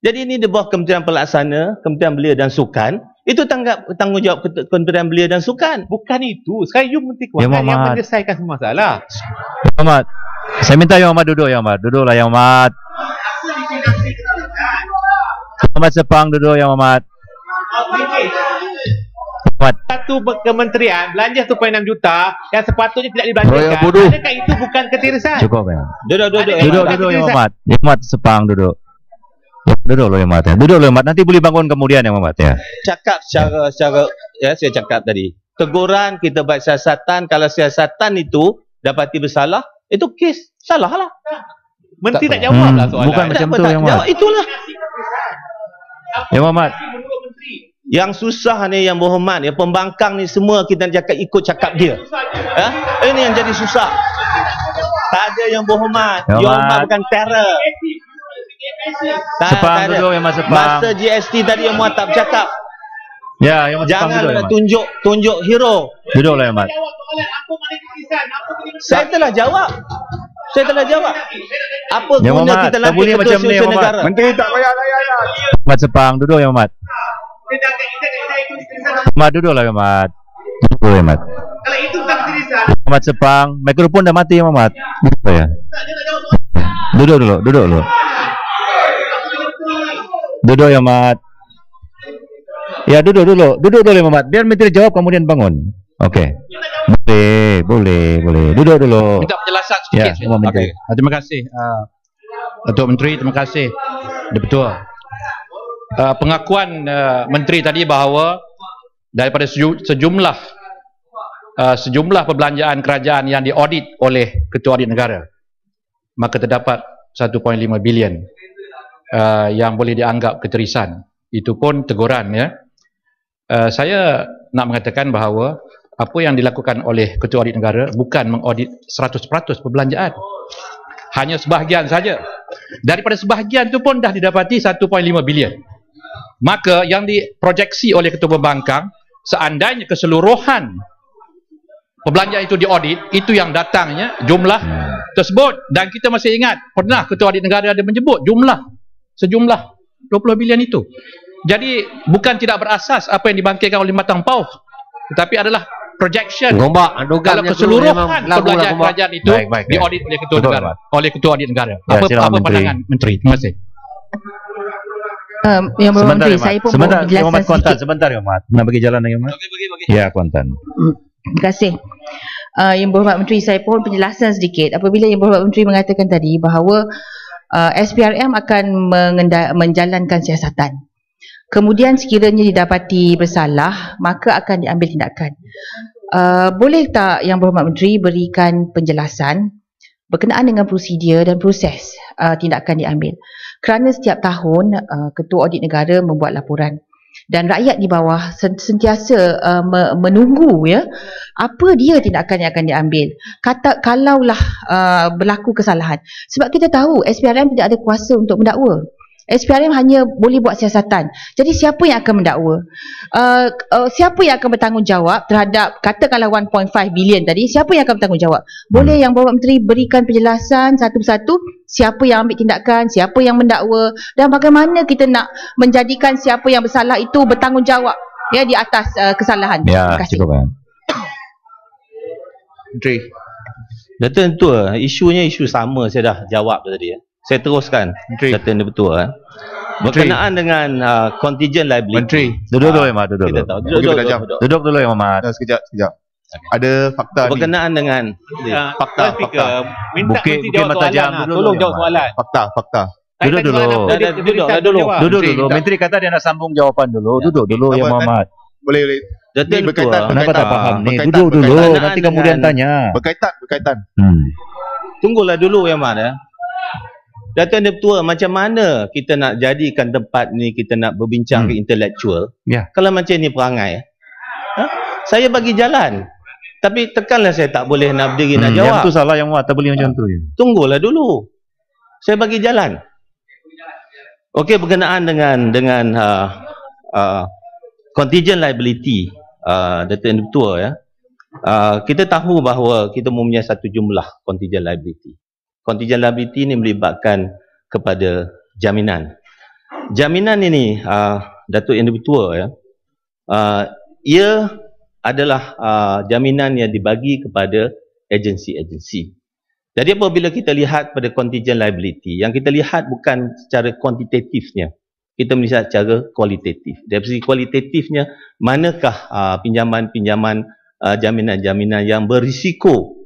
Jadi ini di bawah Kementerian Pelaksana, Kementerian Belia dan Sukan. Itu tanggungjawab Kementerian Belia dan Sukan. Bukan itu. Sekarang you Menteri Kewangan yang menyelesaikan semua masalah. Yang Mat, saya minta Yang Mat duduk Yang Mat. Duduklah Yang Mat. Yang Mat Sepang duduk Yang Mat. Satu kementerian belanja 1.6 juta yang sepatutnya tidak dibelanjakan. Adakah itu bukan ketirisan? Cukup ya. Duduk Yang Mat. Yang Mat Sepang duduk. Duduk loh Yang Mat ya. Duduk loh Yang Mat. Nanti boleh bangun kemudian Yang Mat ya. Cakap secara ya, saya cakap tadi. teguran, kita buat siasatan. Kalau siasatan itu dapati bersalah, itu kes salah lah. Menteri tak jawab lah soalan. Bukan macam tu, Yang Muhammad. Itulah. Yang Muhammad. Yang susah ni Yang Berhormat, yang pembangkang ni semua kita cakap ikut cakap dia. Ini yang jadi susah. Tak ada Yang Berhormat. Yang Berhormat bukan terror. Sepang duduk Yang Muhammad, Sepang. Masa GST tadi Yang Muhammad tak bercakap. Ya, Yang Muhammad Sepang Jangan duduk. nak tunjuk hero. Duduklah Yang Muhammad. Saya telah jawab. Apa Yang guna Muhammad, kita tak lampiaskan boleh macam ni, ketua Yang Muhammad. negara? Menteri tak payah layan. Muhammad Sepang duduk Yang Muhammad. Muhammad duduklah Yang Muhammad. Duduk Yang Muhammad. Kalau itu tak tulisan. Muhammad Sepang, mikrofon dah mati Yang Muhammad. Duduk ya. Duduk dulu. Duduk Yang Muhammad. Ya, duduk dulu Yang Muhammad. Biar menteri jawab kemudian bangun. Okey. Boleh. Duduk dulu. Minta penjelasan Ya, sikit. semua menteri. Terima kasih Datuk Menteri, terima kasih Deputua. Pengakuan Menteri tadi bahawa daripada sejumlah perbelanjaan kerajaan yang diaudit oleh Ketua Audit Negara, maka terdapat 1.5 bilion yang boleh dianggap keterisan. Itu pun teguran ya. Saya nak mengatakan bahawa apa yang dilakukan oleh Ketua Audit Negara bukan mengaudit 100% perbelanjaan. Hanya sebahagian saja. Daripada sebahagian itu pun dah didapati 1.5 bilion. Maka yang diprojeksi oleh Ketua Pembangkang, seandainya keseluruhan perbelanjaan itu diaudit, itu yang datangnya jumlah tersebut. Dan kita masih ingat, pernah Ketua Audit Negara ada menyebut sejumlah 20 bilion itu. Jadi bukan tidak berasas apa yang dibangkitkan oleh Matang Pauh, tetapi adalah projection. Kalau keseluruhan perbelanjaan kerajaan itu diaudit oleh Ketua Negara, oleh Ketua Audit Negara. Apa pandangan Menteri? Terima kasih. Yang Berhormat Menteri, saya pun sebentar, mau penjelasan sedikit. Sebentar Yang Muhammad. Nak bagi jalan Yang Muhammad? Ya, Kuantan. Terima kasih. Yang Berhormat Menteri, saya pun penjelasan sedikit. Apabila Yang Berhormat Menteri mengatakan tadi bahawa SPRM akan menjalankan siasatan. Kemudian sekiranya didapati bersalah, maka akan diambil tindakan. Boleh tak Yang Berhormat Menteri berikan penjelasan berkenaan dengan prosedur dan proses tindakan diambil? Kerana setiap tahun Ketua Audit Negara membuat laporan dan rakyat di bawah sentiasa menunggu ya apa dia tindakan yang akan diambil kalaulah berlaku kesalahan. Sebab kita tahu SPRM tidak ada kuasa untuk mendakwa. SPRM hanya boleh buat siasatan. Jadi siapa yang akan mendakwa? Siapa yang akan bertanggungjawab terhadap katakanlah 1.5 bilion tadi? Siapa yang akan bertanggungjawab? Boleh Yang Berhormat Menteri berikan penjelasan satu persatu siapa yang ambil tindakan, siapa yang mendakwa dan bagaimana kita nak menjadikan siapa yang bersalah itu bertanggungjawab ya di atas kesalahan. Ya, cukup kan. Menteri. Datuk Ketua, isunya isu sama saya dah jawab tadi ya. Saya teruskan, Datuk Ketua. Berkenaan dengan contingent liability. Duduk dulu Yang Muhammad, duduk. Duduk dulu Yang Muhammad. Sekejap. Ada fakta ni. Berkenaan dengan Fakta. Minta Bukit Menteri jawab Mata Jam, soalan. duduk Tolong dulu, jawab soalan. Fakta. Duduk dulu. Duduk Menteri, dulu. Menteri kata dia nak sambung jawapan dulu. Duduk dulu Yang Muhammad. Boleh. Datuk Ini berkaitan. Kenapa tak faham ni? Berkaitan, Duduk dulu, berkaitan. nanti kemudian tanya. Berkaitan. Tunggulah dulu Yang Mat ya. Datuk Ketua, macam mana kita nak jadikan tempat ni kita nak berbincang ke intelektual? Ya. Kalau macam ni perangai, saya bagi jalan. Tapi tekanlah saya tak boleh nak berdiri nak jawab. Yang tu salah Yang Muhammad, tak boleh macam tu. Tunggulah dulu. Saya bagi jalan. Okey, berkenaan dengan contingent liability, Datuk Ketua ya. Kita tahu bahawa kita mempunyai satu jumlah contingent liability. Contingent liability ini melibatkan kepada jaminan. Jaminan ini, Datuk Yang Ketua ya, ia adalah jaminan yang dibagi kepada agensi-agensi. Jadi apabila kita lihat pada contingent liability, yang kita lihat bukan secara kuantitatifnya, kita melihat secara kualitatif. Dari segi kualitatifnya, manakah pinjaman-pinjaman jaminan-jaminan yang berisiko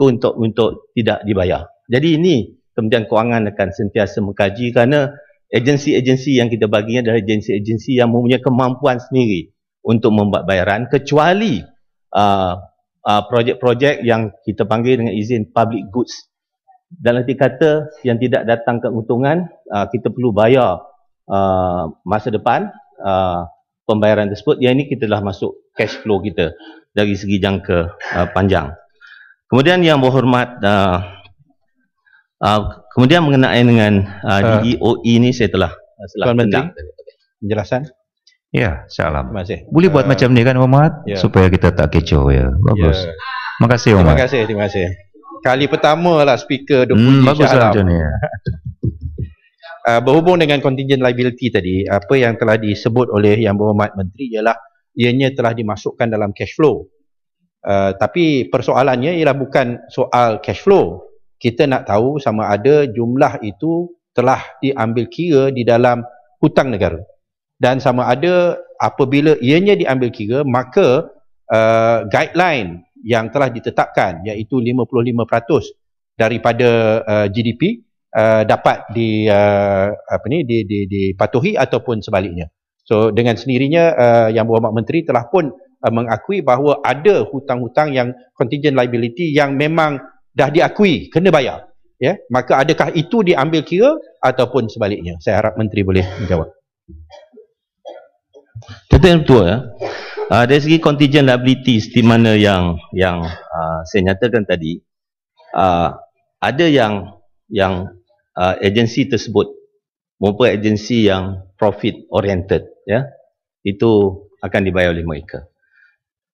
untuk tidak dibayar. Jadi ini Kementerian Kewangan akan sentiasa mengkaji kerana agensi-agensi yang kita baginya adalah agensi-agensi yang mempunyai kemampuan sendiri untuk membuat bayaran kecuali projek-projek yang kita panggil dengan izin public goods. Dalam arti kata yang tidak datang keuntungan, kita perlu bayar masa depan pembayaran tersebut. Yang ini kita telah masuk cash flow kita dari segi jangka panjang. Kemudian yang berhormat, kemudian mengenai dengan DEOE ni saya telah tendang penjelasan. Ya, salam. Terima kasih. Boleh buat macam ni kan Muhammad, supaya kita tak kecoh ya. Bagus. Terima kasih Muhammad. Terima kasih. Kali pertama lah speaker puji bagus lah macam ni. Berhubung dengan contingent liability tadi, apa yang telah disebut oleh Yang Berhormat Menteri ialah ianya telah dimasukkan dalam cash flow. Tapi persoalannya ialah bukan soal cash flow. Kita nak tahu sama ada jumlah itu telah diambil kira di dalam hutang negara. Dan sama ada apabila ianya diambil kira, maka guideline yang telah ditetapkan iaitu 55% daripada GDP dapat dipatuhi ataupun sebaliknya. So dengan sendirinya Yang Berhormat Menteri telah pun mengakui bahawa ada hutang-hutang yang contingent liability yang memang dah diakui kena bayar, ya, maka adakah itu diambil kira ataupun sebaliknya? Saya harap Menteri boleh menjawab. Betul ya. Dari segi contingent liability seperti mana yang saya nyatakan tadi, ada yang agensi tersebut maupun agensi yang profit oriented, ya, itu akan dibayar oleh mereka.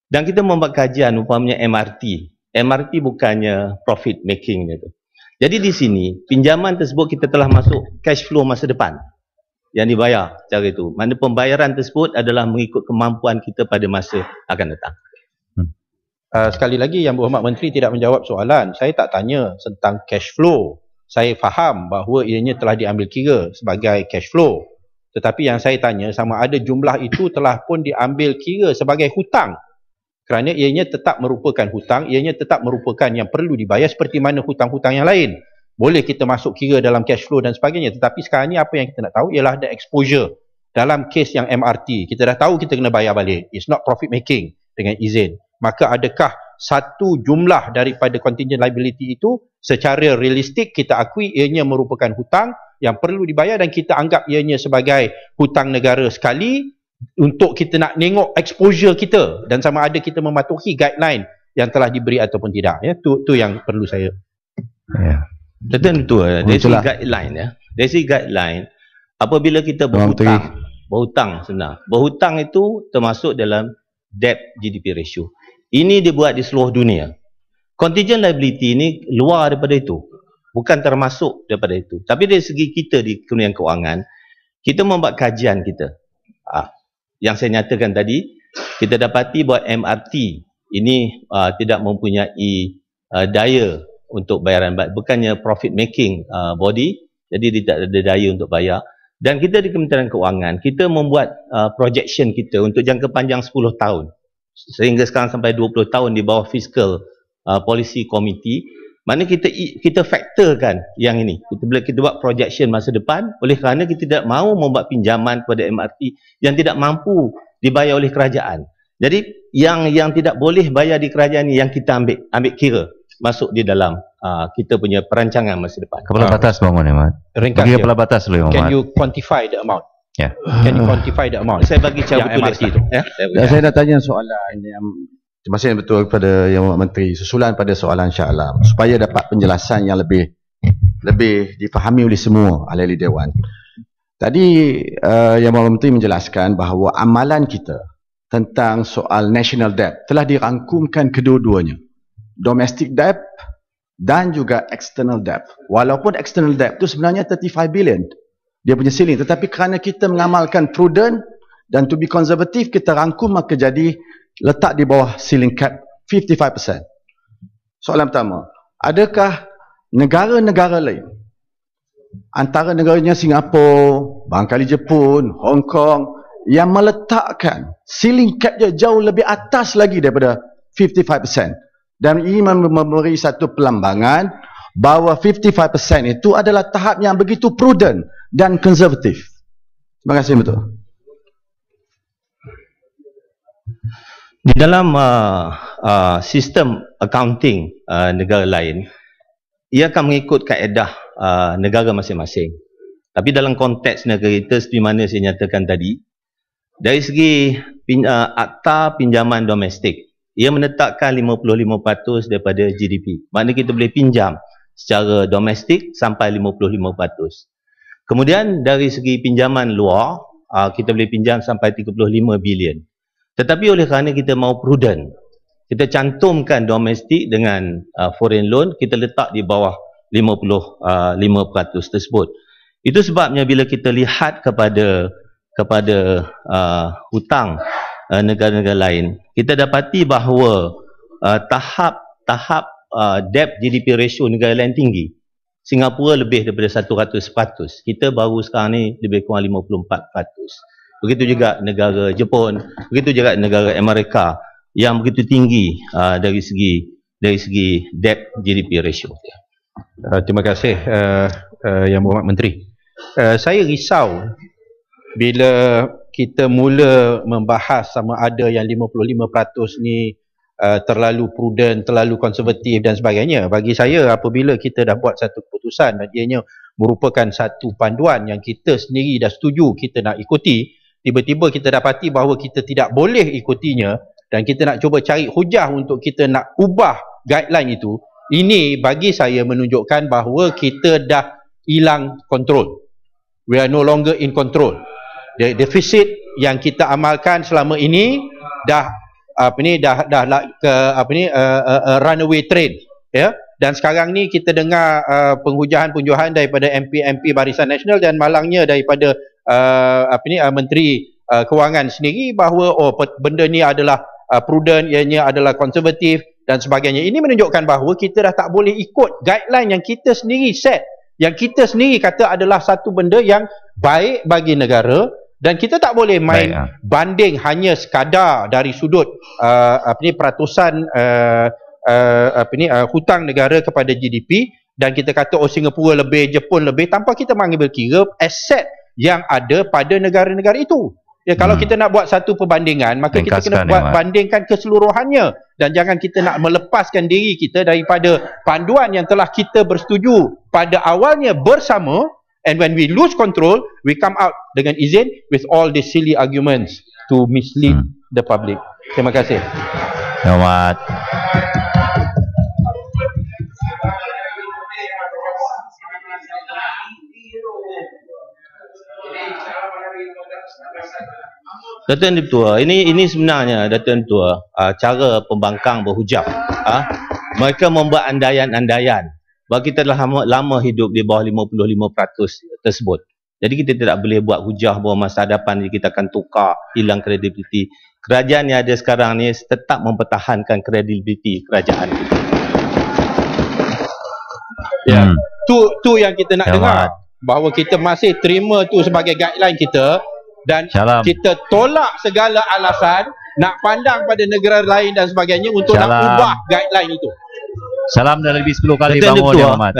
Dan kita membuat kajian umpamanya MRT. MRT bukannya profit making itu. Jadi di sini pinjaman tersebut kita telah masuk cash flow masa depan yang dibayar cara itu. Mana pembayaran tersebut adalah mengikut kemampuan kita pada masa akan datang. Sekali lagi Yang Berhormat Menteri tidak menjawab soalan. Saya tak tanya tentang cash flow. Saya faham bahawa ianya telah diambil kira sebagai cash flow. Tetapi yang saya tanya sama ada jumlah itu telah pun diambil kira sebagai hutang. Kerana ianya tetap merupakan hutang, ianya tetap merupakan yang perlu dibayar seperti mana hutang-hutang yang lain. Boleh kita masuk kira dalam cash flow dan sebagainya. Tetapi sekarang ni apa yang kita nak tahu ialah ada exposure. Dalam kes yang MRT, kita dah tahu kita kena bayar balik. It's not profit making dengan izin. Maka adakah satu jumlah daripada contingent liability itu secara realistik kita akui ianya merupakan hutang yang perlu dibayar dan kita anggap ianya sebagai hutang negara sekali untuk kita nak tengok exposure kita dan sama ada kita mematuhi guideline yang telah diberi ataupun tidak, ya. Tu yang perlu saya. Ya. Betul. Dari segi guideline, ya. Dari segi guideline, apabila kita berhutang sebenarnya. Berhutang itu termasuk dalam debt GDP ratio. Ini dibuat di seluruh dunia. Contingent liability ini luar daripada itu. Bukan termasuk daripada itu. Tapi dari segi kita di Kementerian Kewangan, kita membuat kajian kita. Yang saya nyatakan tadi, kita dapati bahawa MRT ini tidak mempunyai daya untuk bayaran, bukannya profit making body, jadi tidak ada daya untuk bayar. Dan kita di Kementerian Kewangan, kita membuat projection kita untuk jangka panjang 10 tahun. Sehingga sekarang sampai 20 tahun di bawah Fiscal Policy Committee. Mana kita faktorkan yang ini. Kita buat projection masa depan oleh kerana kita tidak mahu membuat pinjaman kepada MRT yang tidak mampu dibayar oleh kerajaan. Jadi yang tidak boleh bayar di kerajaan ni yang kita ambil kira masuk di dalam kita punya perancangan masa depan. Kepala batas bangun Ahmad. Bagi kepala batas dulu Ahmad. Can you quantify the amount? Ya. Can you quantify the amount? Saya bagi cara tulis itu. Saya nak tanya soalan yang terima kasih betul kepada Yang Berhormat Menteri. Susulan pada soalan Shah Alam supaya dapat penjelasan yang lebih difahami oleh semua ahli Dewan. Tadi Yang Berhormat Menteri menjelaskan bahawa amalan kita tentang soal national debt telah dirangkumkan kedua-duanya. Domestic debt dan juga external debt. Walaupun external debt itu sebenarnya 35 billion. Dia punya ceiling. Tetapi kerana kita mengamalkan prudent dan to be conservative, kita rangkum maka jadi letak di bawah ceiling cap 55%. Soalan pertama, adakah negara-negara lain antara negaranya Singapura, barangkali Jepun, Hong Kong yang meletakkan ceiling cap dia jauh lebih atas lagi daripada 55%, dan ini memberi satu pelambangan bahawa 55% itu adalah tahap yang begitu prudent dan konservatif. Terima kasih betul. Di dalam sistem accounting negara lain, ia akan mengikut kaedah negara masing-masing. Tapi dalam konteks negara kita seperti mana saya nyatakan tadi, dari segi akta pinjaman domestik, ia menetapkan 55% daripada GDP. Maknanya kita boleh pinjam secara domestik sampai 55%. Kemudian dari segi pinjaman luar, kita boleh pinjam sampai 35 bilion. Tetapi oleh kerana kita mau prudent, kita cantumkan domestik dengan foreign loan, kita letak di bawah 55% tersebut. Itu sebabnya bila kita lihat kepada hutang negara-negara lain, kita dapati bahawa tahap debt GDP ratio negara lain tinggi. Singapura lebih daripada 100%. Kita baru sekarang ni lebih kurang 54%. Begitu juga negara Jepun, begitu juga negara Amerika yang begitu tinggi dari segi debt GDP ratio. Terima kasih Yang Berhormat Menteri. Saya risau bila kita mula membahas sama ada yang 55% ni terlalu prudent, terlalu konservatif dan sebagainya. Bagi saya, apabila kita dah buat satu keputusan dan ianya merupakan satu panduan yang kita sendiri dah setuju kita nak ikuti, tiba-tiba kita dapati bahawa kita tidak boleh ikutinya dan kita nak cuba cari hujah untuk kita nak ubah guideline itu, ini bagi saya menunjukkan bahawa kita dah hilang kontrol. We are no longer in control. The deficit yang kita amalkan selama ini dah runaway train, ya. Dan sekarang ni kita dengar penghujahan-penghujahan daripada MP Barisan Nasional dan malangnya daripada Menteri Kewangan sendiri bahawa benda ni adalah prudent, ianya adalah konservatif dan sebagainya. Ini menunjukkan bahawa kita dah tak boleh ikut guideline yang kita sendiri set, yang kita sendiri kata adalah satu benda yang baik bagi negara, dan kita tak boleh main banding hanya sekadar dari sudut peratusan hutang negara kepada GDP, dan kita kata Singapura lebih, Jepun lebih, tanpa kita mengambil kira aset yang ada pada negara-negara itu. Ya, kalau kita nak buat satu perbandingan, maka kita kena bandingkan keseluruhannya, dan jangan kita nak melepaskan diri kita daripada panduan yang telah kita bersetuju pada awalnya bersama, and when we lose control, we come out dengan izin with all these silly arguments to mislead the public. Terima kasih. Selamat. Dato' Ketua, ini sebenarnya Dato' Ketua, cara pembangkang berhujah. Mereka membuat andaian-andaian bahawa kita telah lama hidup di bawah 55% tersebut. Jadi kita tidak boleh buat hujah bahawa masa hadapan kita akan tukar, hilang kredibiliti. Kerajaan yang ada sekarang ni tetap mempertahankan kredibiliti kerajaan kita. Ya, tu yang kita nak dengar, bahawa kita masih terima tu sebagai guideline kita, dan kita tolak segala alasan nak pandang pada negara lain dan sebagainya untuk nak ubah guideline itu. Salam dah lebih 10 kali bangun Yang Berhormat.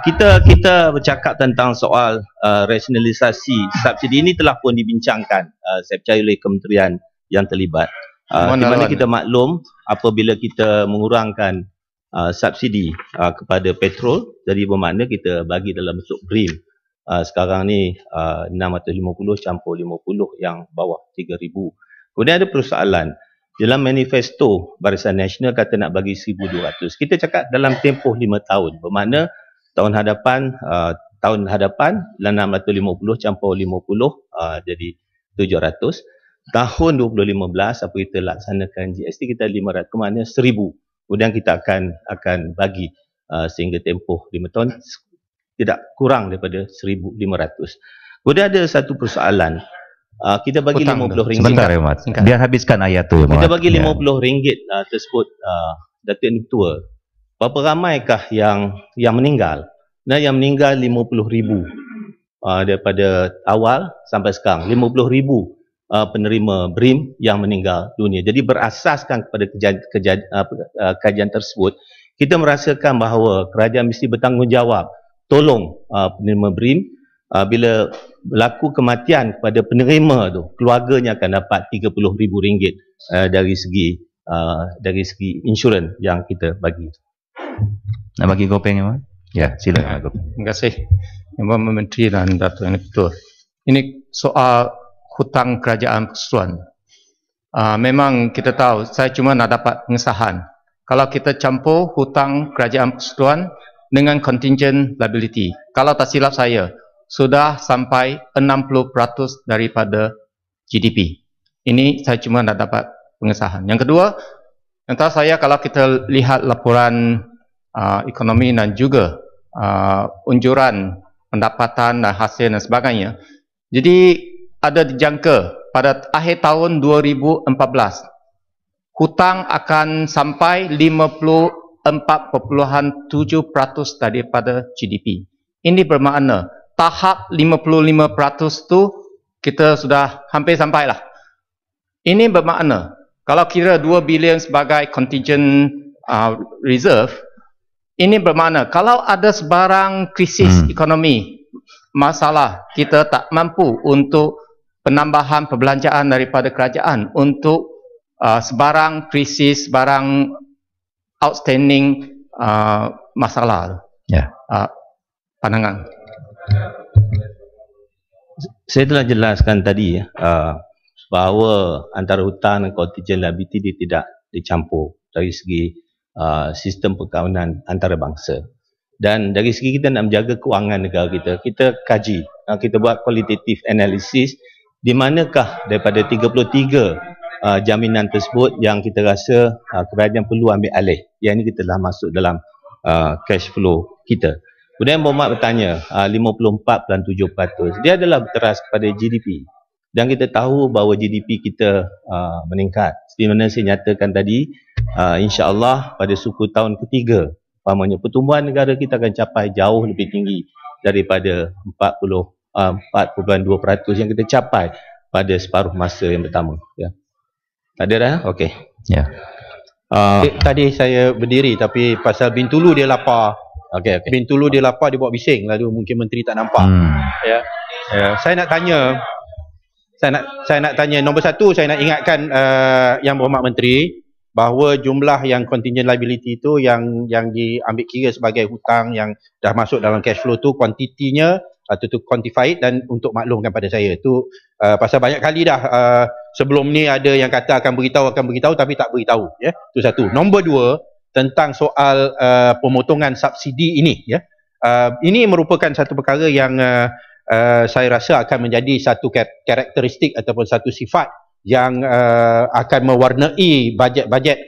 Kita bercakap tentang soal rasionalisasi subsidi ini telah pun dibincangkan saya percaya oleh kementerian yang terlibat. Di mana kita maklum apabila kita mengurangkan subsidi kepada petrol, jadi bermakna kita bagi dalam bentuk BRIM. Sekarang ni 650 campur 50 yang bawah 3,000. Kemudian ada persoalan dalam manifesto Barisan Nasional kata nak bagi 1,200. Kita cakap dalam tempoh 5 tahun. Bermakna tahun hadapan 650 campur 50 jadi 700. Tahun 2015 apa kita laksanakan GST kita 500, maknanya 1,000. Kemudian kita akan bagi sehingga tempoh 5 tahun tidak kurang daripada 1,500. Kemudian ada satu persoalan. Kita bagi RM50. Sebentar ya Mat. Biar habiskan ayat tu. Kita bagi RM50 tersebut Dato' Ketua. Berapa ramaikah yang meninggal? Nah, yang meninggal 50,000 daripada awal sampai sekarang. 50,000 penerima BRIM yang meninggal dunia. Jadi berasaskan kepada kajian tersebut, kita merasakan bahawa kerajaan mesti bertanggungjawab tolong penerima BRIM bila berlaku kematian kepada penerima tu, keluarganya akan dapat RM30,000 dari segi insurans yang kita bagi. Nak bagi kopeng ya, Mat? Ya, silakan. Terima kasih Yang Berhormat Menteri dan Datuk Yang Betul. Ini soal hutang kerajaan persekutuan. Memang kita tahu, saya cuma nak dapat pengesahan. Kalau kita campur hutang kerajaan persekutuan dengan contingent liability, kalau tak silap saya, sudah sampai 60% daripada GDP. Ini saya cuma nak dapat pengesahan. Yang kedua, entah saya kalau kita lihat laporan ekonomi dan juga unjuran pendapatan dan hasil dan sebagainya. Jadi ada dijangka pada akhir tahun 2014 hutang akan sampai 54.7% daripada GDP. Ini bermakna tahap 55% tu kita sudah hampir sampailah. Ini bermakna kalau kira 2 bilion sebagai contingent reserve, ini bermakna kalau ada sebarang krisis ekonomi, masalah, kita tak mampu untuk penambahan perbelanjaan daripada kerajaan untuk sebarang krisis, sebarang outstanding masalah. Ya. Pandangan. Saya telah jelaskan tadi bahawa antara hutang dan contingent liability dia tidak dicampur dari segi sistem perkawanan antarabangsa. Dan dari segi kita nak menjaga kewangan negara kita, kita kaji, kita buat qualitative analysis di manakah daripada 33 jaminan tersebut yang kita rasa kerajaan perlu ambil alih. Yang ini kita telah masuk dalam cash flow kita. Kemudian Berhormat bertanya, 54.7%. Dia adalah berteras kepada GDP. Dan kita tahu bahawa GDP kita meningkat. Seperti mana saya nyatakan tadi, insya-Allah pada suku tahun ketiga, umpamanya pertumbuhan negara kita akan capai jauh lebih tinggi daripada 4.2% yang kita capai pada separuh masa yang pertama. Ya. Ada dah? Okey. Ya. Tadi saya berdiri tapi pasal Bintulu dia lapar. Okey. Bintulu dia lapar, dia buat bising, lalu mungkin menteri tak nampak. Ya. Saya nak tanya, saya nak tanya nombor satu, saya nak ingatkan Yang Berhormat Menteri bahawa jumlah yang contingent liability itu yang diambil kira sebagai hutang yang dah masuk dalam cash flow tu, kuantitinya atau tu quantified, dan untuk maklumkan pada saya tu pasal banyak kali dah sebelum ni ada yang kata akan beritahu tapi tak beritahu, ya. Itu satu. Nombor dua, tentang soal pemotongan subsidi ini, ya. Ini merupakan satu perkara yang saya rasa akan menjadi satu karakteristik ataupun satu sifat yang akan mewarnai bajet-bajet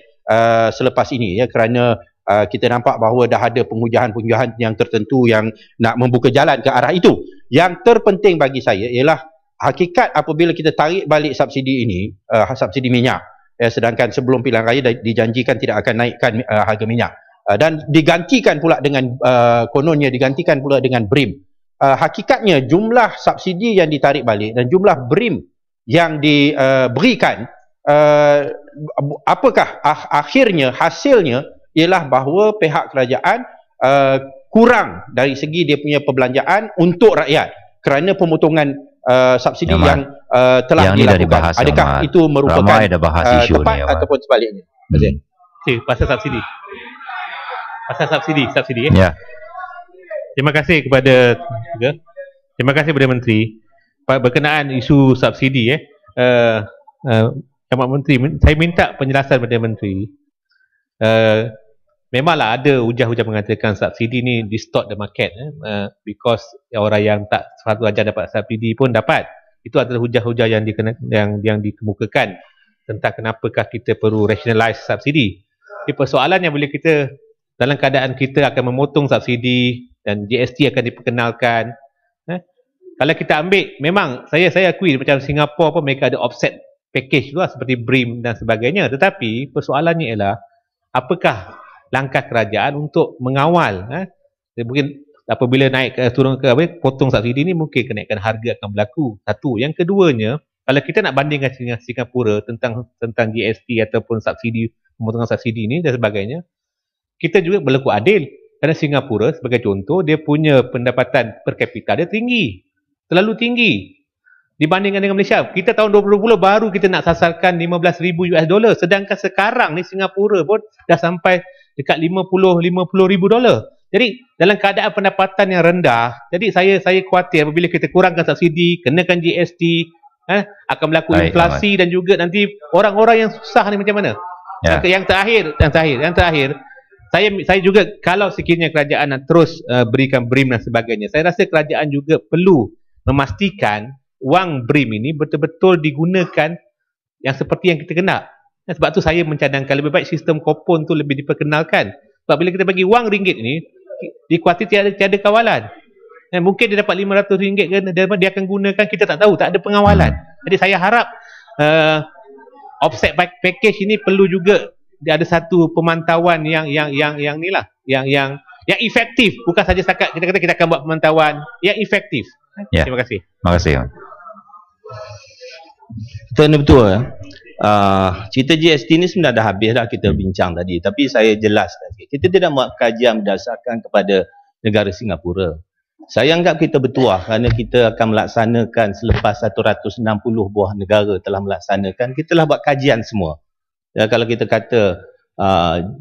selepas ini, ya, kerana kita nampak bahawa dah ada pengujahan-pengujahan yang tertentu yang nak membuka jalan ke arah itu. Yang terpenting bagi saya ialah hakikat apabila kita tarik balik subsidi ini, subsidi minyak, sedangkan sebelum pilihan raya dijanjikan tidak akan naikkan harga minyak, dan digantikan pula dengan kononnya digantikan pula dengan BRIM. Hakikatnya jumlah subsidi yang ditarik balik dan jumlah BRIM yang diberikan, apakah akhirnya hasilnya ialah bahawa pihak kerajaan kurang dari segi dia punya perbelanjaan untuk rakyat kerana pemotongan subsidi yang telah dilakukan. Adakah itu merupakan tepat ataupun sebaliknya? Pasal subsidi. Subsidi. Ya. Terima kasih kepada Menteri berkenaan isu subsidi. Yang Menteri, saya minta penjelasan kepada Menteri. Memanglah ada hujah-hujah mengatakan subsidi ni distort the market, because orang yang tak satu ajar dapat subsidi pun dapat. Itu adalah hujah-hujah yang dikemukakan tentang kenapakah kita perlu rationalize subsidi. Jadi persoalannya bila kita dalam keadaan kita akan memotong subsidi dan GST akan diperkenalkan, kalau kita ambil, memang saya akui macam Singapura pun mereka ada offset package tu lah, seperti BRIM dan sebagainya. Tetapi persoalannya ialah apakah langkah kerajaan untuk mengawal, mungkin apabila naik turun ke potong subsidi ni, mungkin kenaikan harga akan berlaku. Satu. Yang keduanya, kalau kita nak bandingkan dengan Singapura tentang GST ataupun subsidi, pemotongan subsidi ni dan sebagainya, kita juga berlaku adil. Kerana Singapura sebagai contoh, dia punya pendapatan per kapita dia tinggi. terlalu tinggi dibandingkan dengan Malaysia. Kita tahun 2020 baru kita nak sasarkan $15,000, sedangkan sekarang ni Singapura pun dah sampai dekat $50,000. Jadi dalam keadaan pendapatan yang rendah, jadi saya khuatir apabila kita kurangkan subsidi, kenakan GST, akan berlaku inflasi dan juga nanti orang-orang yang susah ni macam mana? Yang terakhir, saya juga kalau sekiranya kerajaan nak terus berikan BRIM dan sebagainya, saya rasa kerajaan juga perlu memastikan wang BRIM ini betul-betul digunakan yang seperti yang kita kenal. Sebab tu saya mencadangkan lebih baik sistem kupon tu lebih diperkenalkan. Sebab bila kita bagi wang ringgit ni, dikuatir tiada kawalan. Mungkin dia dapat RM500 ke, dia akan gunakan, kita tak tahu, tak ada pengawalan. Jadi saya harap offset package ini perlu juga dia ada satu pemantauan yang inilah, yang efektif, bukan saja setakat kita kata kita akan buat pemantauan yang efektif. Terima kasih. Terima kasih. Betul. Cerita GST ni sebenarnya dah habis dah kita bincang tadi, tapi saya jelaskan sikit. Kita tidak buat kajian berdasarkan kepada negara Singapura. Saya anggap kita bertuah kerana kita akan melaksanakan selepas 160 buah negara telah melaksanakan, kita telah buat kajian semua. Kalau kita kata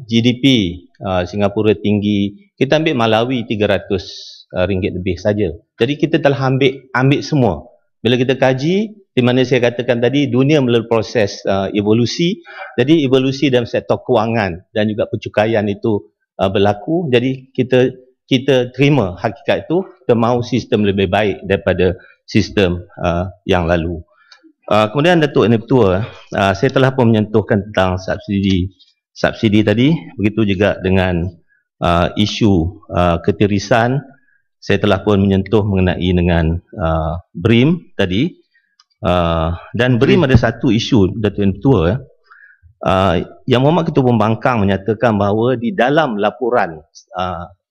GDP Singapura tinggi, kita ambil Malawi RM300 lebih saja. Jadi kita telah ambil semua. Bila kita kaji, di mana saya katakan tadi, dunia melalui proses evolusi. Jadi evolusi dalam sektor kewangan dan juga pencukaian itu berlaku. Jadi kita terima hakikat itu, kita mahu sistem lebih baik daripada sistem yang lalu. Kemudian Datuk Yang Ketua, saya telah pun menyentuhkan tentang subsidi tadi, begitu juga dengan isu ketirisan. Saya telah pun menyentuh mengenai dengan BRIM tadi. Dan BRIM ada satu isu, Datuk Yang Ketua, Yang Mohd Ketua Pembangkang menyatakan bahawa di dalam laporan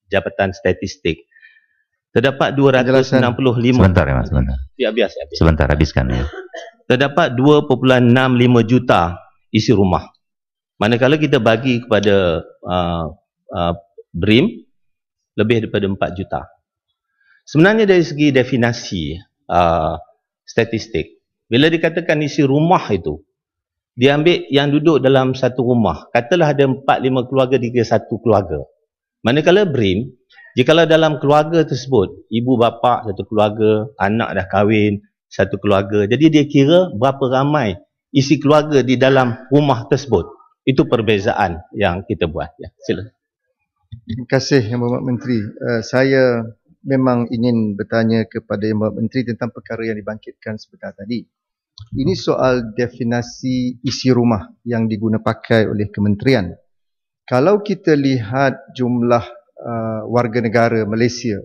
Jabatan Statistik terdapat 265. Sebentar ya Mas, sebentar. Sebentar, habiskan ya. Terdapat 2.65 juta isi rumah. Manakala kita bagi kepada BRIM lebih daripada 4 juta. Sebenarnya dari segi definisi statistik, bila dikatakan isi rumah itu, dia ambil yang duduk dalam satu rumah. Katalah ada 4-5 keluarga, 3-1 keluarga. Manakala BRIM, jikalau dalam keluarga tersebut, ibu bapa satu keluarga, anak dah kahwin satu keluarga, jadi dia kira berapa ramai isi keluarga di dalam rumah tersebut. Itu perbezaan yang kita buat. Ya, silakan. Terima kasih Yang Berhormat Menteri. Saya memang ingin bertanya kepada Yang Berhormat Menteri tentang perkara yang dibangkitkan sebentar tadi. Ini soal definisi isi rumah yang diguna pakai oleh kementerian. Kalau kita lihat jumlah warga negara Malaysia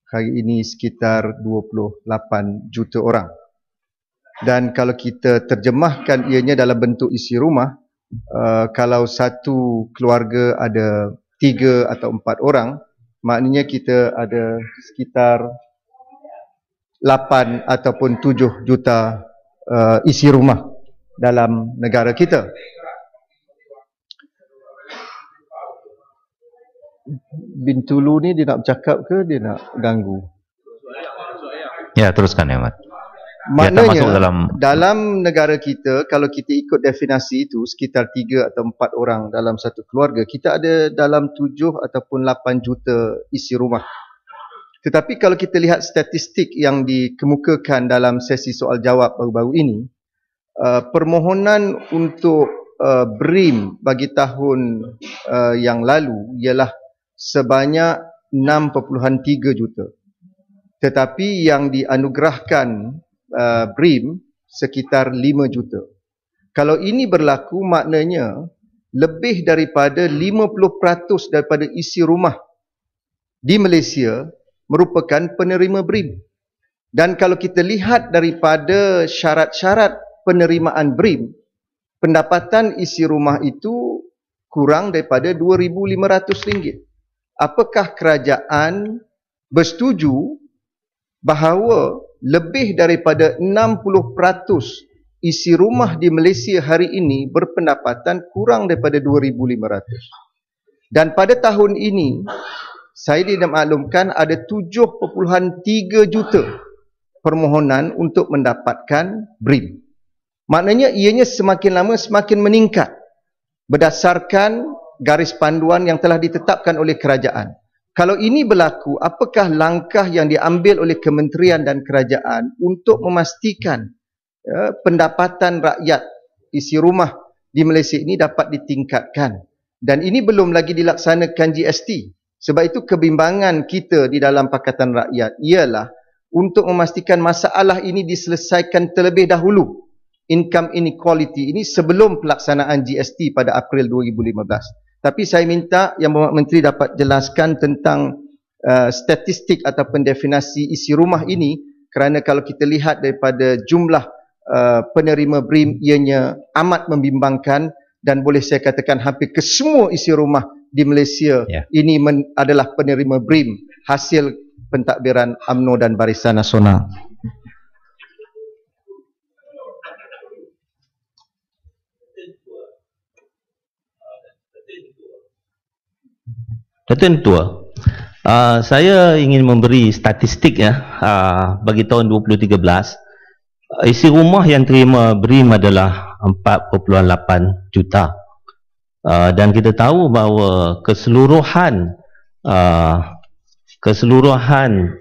hari ini sekitar 28 juta orang. Dan kalau kita terjemahkan ianya dalam bentuk isi rumah, kalau satu keluarga ada 3 atau 4 orang, maknanya kita ada sekitar 8 ataupun 7 juta isi rumah dalam negara kita. Bintulu ni dia nak bercakap ke dia nak ganggu? Ya, teruskan ya Mat. Maknanya dalam negara kita, kalau kita ikut definisi itu, sekitar 3 atau 4 orang dalam satu keluarga, kita ada dalam 7 ataupun 8 juta isi rumah. Tetapi kalau kita lihat statistik yang dikemukakan dalam sesi soal jawab baru-baru ini, permohonan untuk BRIM bagi tahun yang lalu ialah sebanyak 6.3 juta. Tetapi yang dianugerahkan BRIM sekitar 5 juta. Kalau ini berlaku, maknanya lebih daripada 50% daripada isi rumah di Malaysia merupakan penerima BRIM. Dan kalau kita lihat daripada syarat-syarat penerimaan BRIM, pendapatan isi rumah itu kurang daripada RM2,500. Apakah kerajaan bersetuju bahawa lebih daripada 60% isi rumah di Malaysia hari ini berpendapatan kurang daripada RM2,500? Dan pada tahun ini, saya dimaklumkan ada 7.3 juta permohonan untuk mendapatkan BRIM. Maknanya ianya semakin lama semakin meningkat berdasarkan garis panduan yang telah ditetapkan oleh kerajaan. Kalau ini berlaku, apakah langkah yang diambil oleh kementerian dan kerajaan untuk memastikan pendapatan rakyat isi rumah di Malaysia ini dapat ditingkatkan? Dan ini belum lagi dilaksanakan GST. Sebab itu kebimbangan kita di dalam Pakatan Rakyat ialah untuk memastikan masalah ini diselesaikan terlebih dahulu, income inequality ini, sebelum pelaksanaan GST pada April 2015. Tapi saya minta Yang Berhormat Menteri dapat jelaskan tentang statistik ataupun definisi isi rumah ini, kerana kalau kita lihat daripada jumlah penerima BRIM, ianya amat membimbangkan dan boleh saya katakan hampir kesemua isi rumah di Malaysia ini adalah penerima BRIM hasil pentadbiran UMNO dan Barisan Nasional. Datuk Tua, saya ingin memberi statistik bagi tahun 2013. Isi rumah yang terima BRIM adalah 4.8 juta. Dan kita tahu bahawa keseluruhan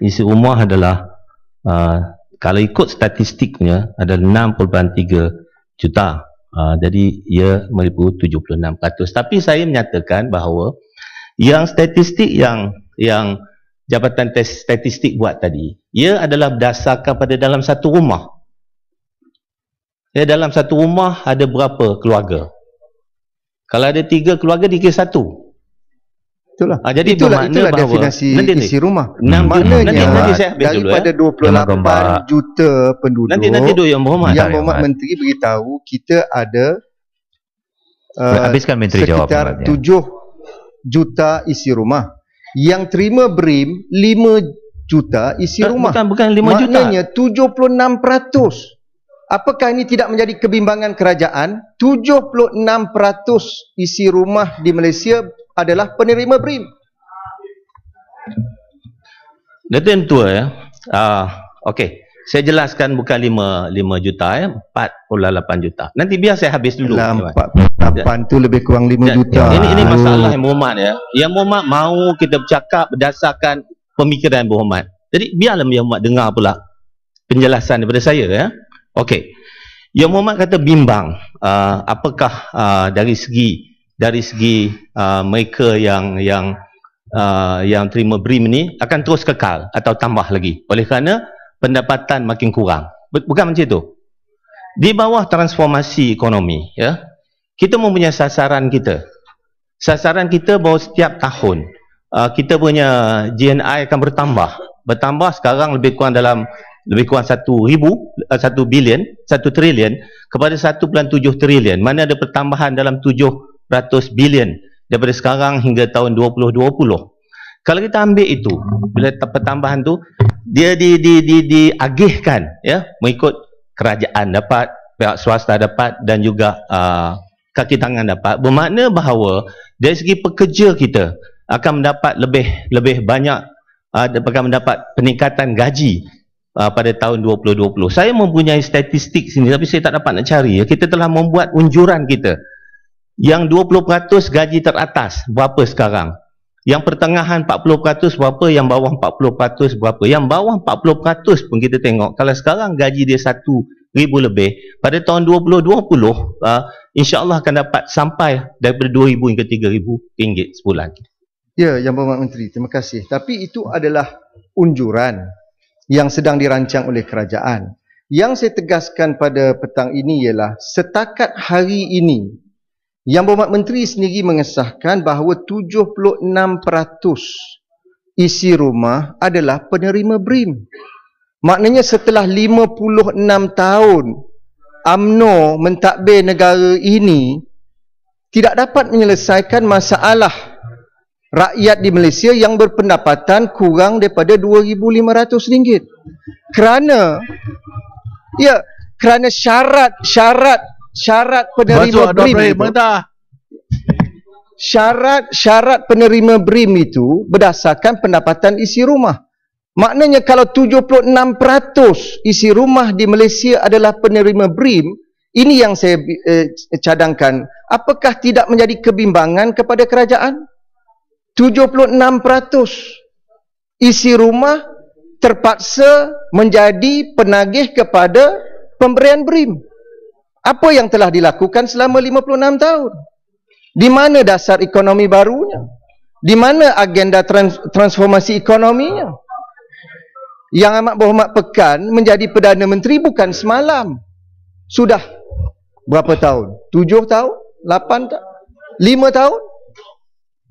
isi rumah adalah kalau ikut statistiknya adalah 6.3 juta. Jadi ia meliputi 76%. Tapi saya menyatakan bahawa yang statistik yang Jabatan Statistik buat tadi, ia adalah berdasarkan pada dalam satu rumah. Dalam satu rumah ada berapa keluarga? Kalau ada 3 keluarga dikira 1. Itulah. Jadi itulah definisi isi rumah. Maknanya daripada 28 juta penduduk, nanti Yang Berhormat Menteri beritahu kita ada sekitar 7 juta isi rumah. Yang terima BRIM 5 juta isi rumah. Bukan 5 juta. Maknanya 76%. Apakah ini tidak menjadi kebimbangan kerajaan? 76% isi rumah di Malaysia adalah penerima BRIM. Datuk Tua okey. Saya jelaskan bukan 5 juta 4.8 juta. Nanti biar saya habis dulu. 48 tu lebih kurang 5 juta. Ini masalah Yang Berhormat Yang Berhormat mahu kita bercakap berdasarkan pemikiran Yang Berhormat. Jadi biarlah Yang Berhormat dengar pula penjelasan daripada saya Okey. Yang Berhormat kata bimbang apakah dari segi mereka yang terima BRIM ini akan terus kekal atau tambah lagi oleh kerana pendapatan makin kurang. Bukan macam itu. Di bawah transformasi ekonomi kita mempunyai sasaran kita. Sasaran kita bahawa setiap tahun kita punya GNI akan bertambah sekarang lebih kurang 1 trilion kepada 1.7 trilion. Mana ada pertambahan dalam 700 bilion daripada sekarang hingga tahun 2020. Kalau kita ambil itu, bila pertambahan tu dia diagihkan mengikut kerajaan dapat, pihak swasta dapat dan juga kaki tangan dapat, bermakna bahawa dari segi pekerja kita akan mendapat lebih banyak, akan mendapat peningkatan gaji pada tahun 2020. Saya mempunyai statistik sini tapi saya tak dapat nak cari. Kita telah membuat unjuran kita. Yang 20% gaji teratas berapa sekarang? Yang pertengahan 40% berapa? Yang bawah 40% berapa? Yang bawah 40% pun kita tengok. Kalau sekarang gaji dia 1,000 lebih, pada tahun 2020 insya-Allah akan dapat sampai daripada 2,000 hingga 3,000 ringgit sebulan. Ya, Yang Berhormat Menteri, terima kasih. Tapi itu adalah unjuran yang sedang dirancang oleh kerajaan. Yang saya tegaskan pada petang ini ialah setakat hari ini Yang Berhormat Menteri sendiri mengesahkan bahawa 76% isi rumah adalah penerima BRIM. Maknanya setelah 56 tahun UMNO mentadbir negara ini tidak dapat menyelesaikan masalah rakyat di Malaysia yang berpendapatan kurang daripada RM2,500 kerana syarat penerima BRIM itu, syarat penerima BRIM itu berdasarkan pendapatan isi rumah. Maknanya kalau 76% isi rumah di Malaysia adalah penerima BRIM, ini yang saya cadangkan. Apakah tidak menjadi kebimbangan kepada kerajaan? 76% isi rumah terpaksa menjadi penagih kepada pemberian BRIM. Apa yang telah dilakukan selama 56 tahun? Di mana dasar ekonomi barunya? Di mana agenda transformasi ekonominya? Yang Amat Berhormat Pekan menjadi Perdana Menteri bukan semalam. Sudah berapa tahun? 7 tahun? 8 tahun? 5 tahun?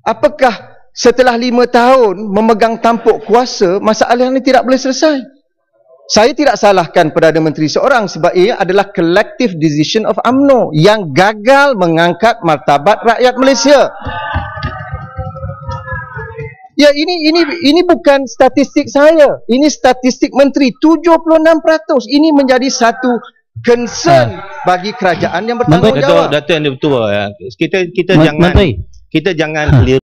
Apakah setelah 5 tahun memegang tampuk kuasa, masalah ini tidak boleh selesai? Saya tidak salahkan Perdana Menteri seorang sebab ia adalah collective decision of UMNO yang gagal mengangkat martabat rakyat Malaysia. Ya, ini bukan statistik saya. Ini statistik menteri. 76%. Ini menjadi satu concern bagi kerajaan yang bertanggungjawab. Dato' yang betul ya. Kita jangan keliru.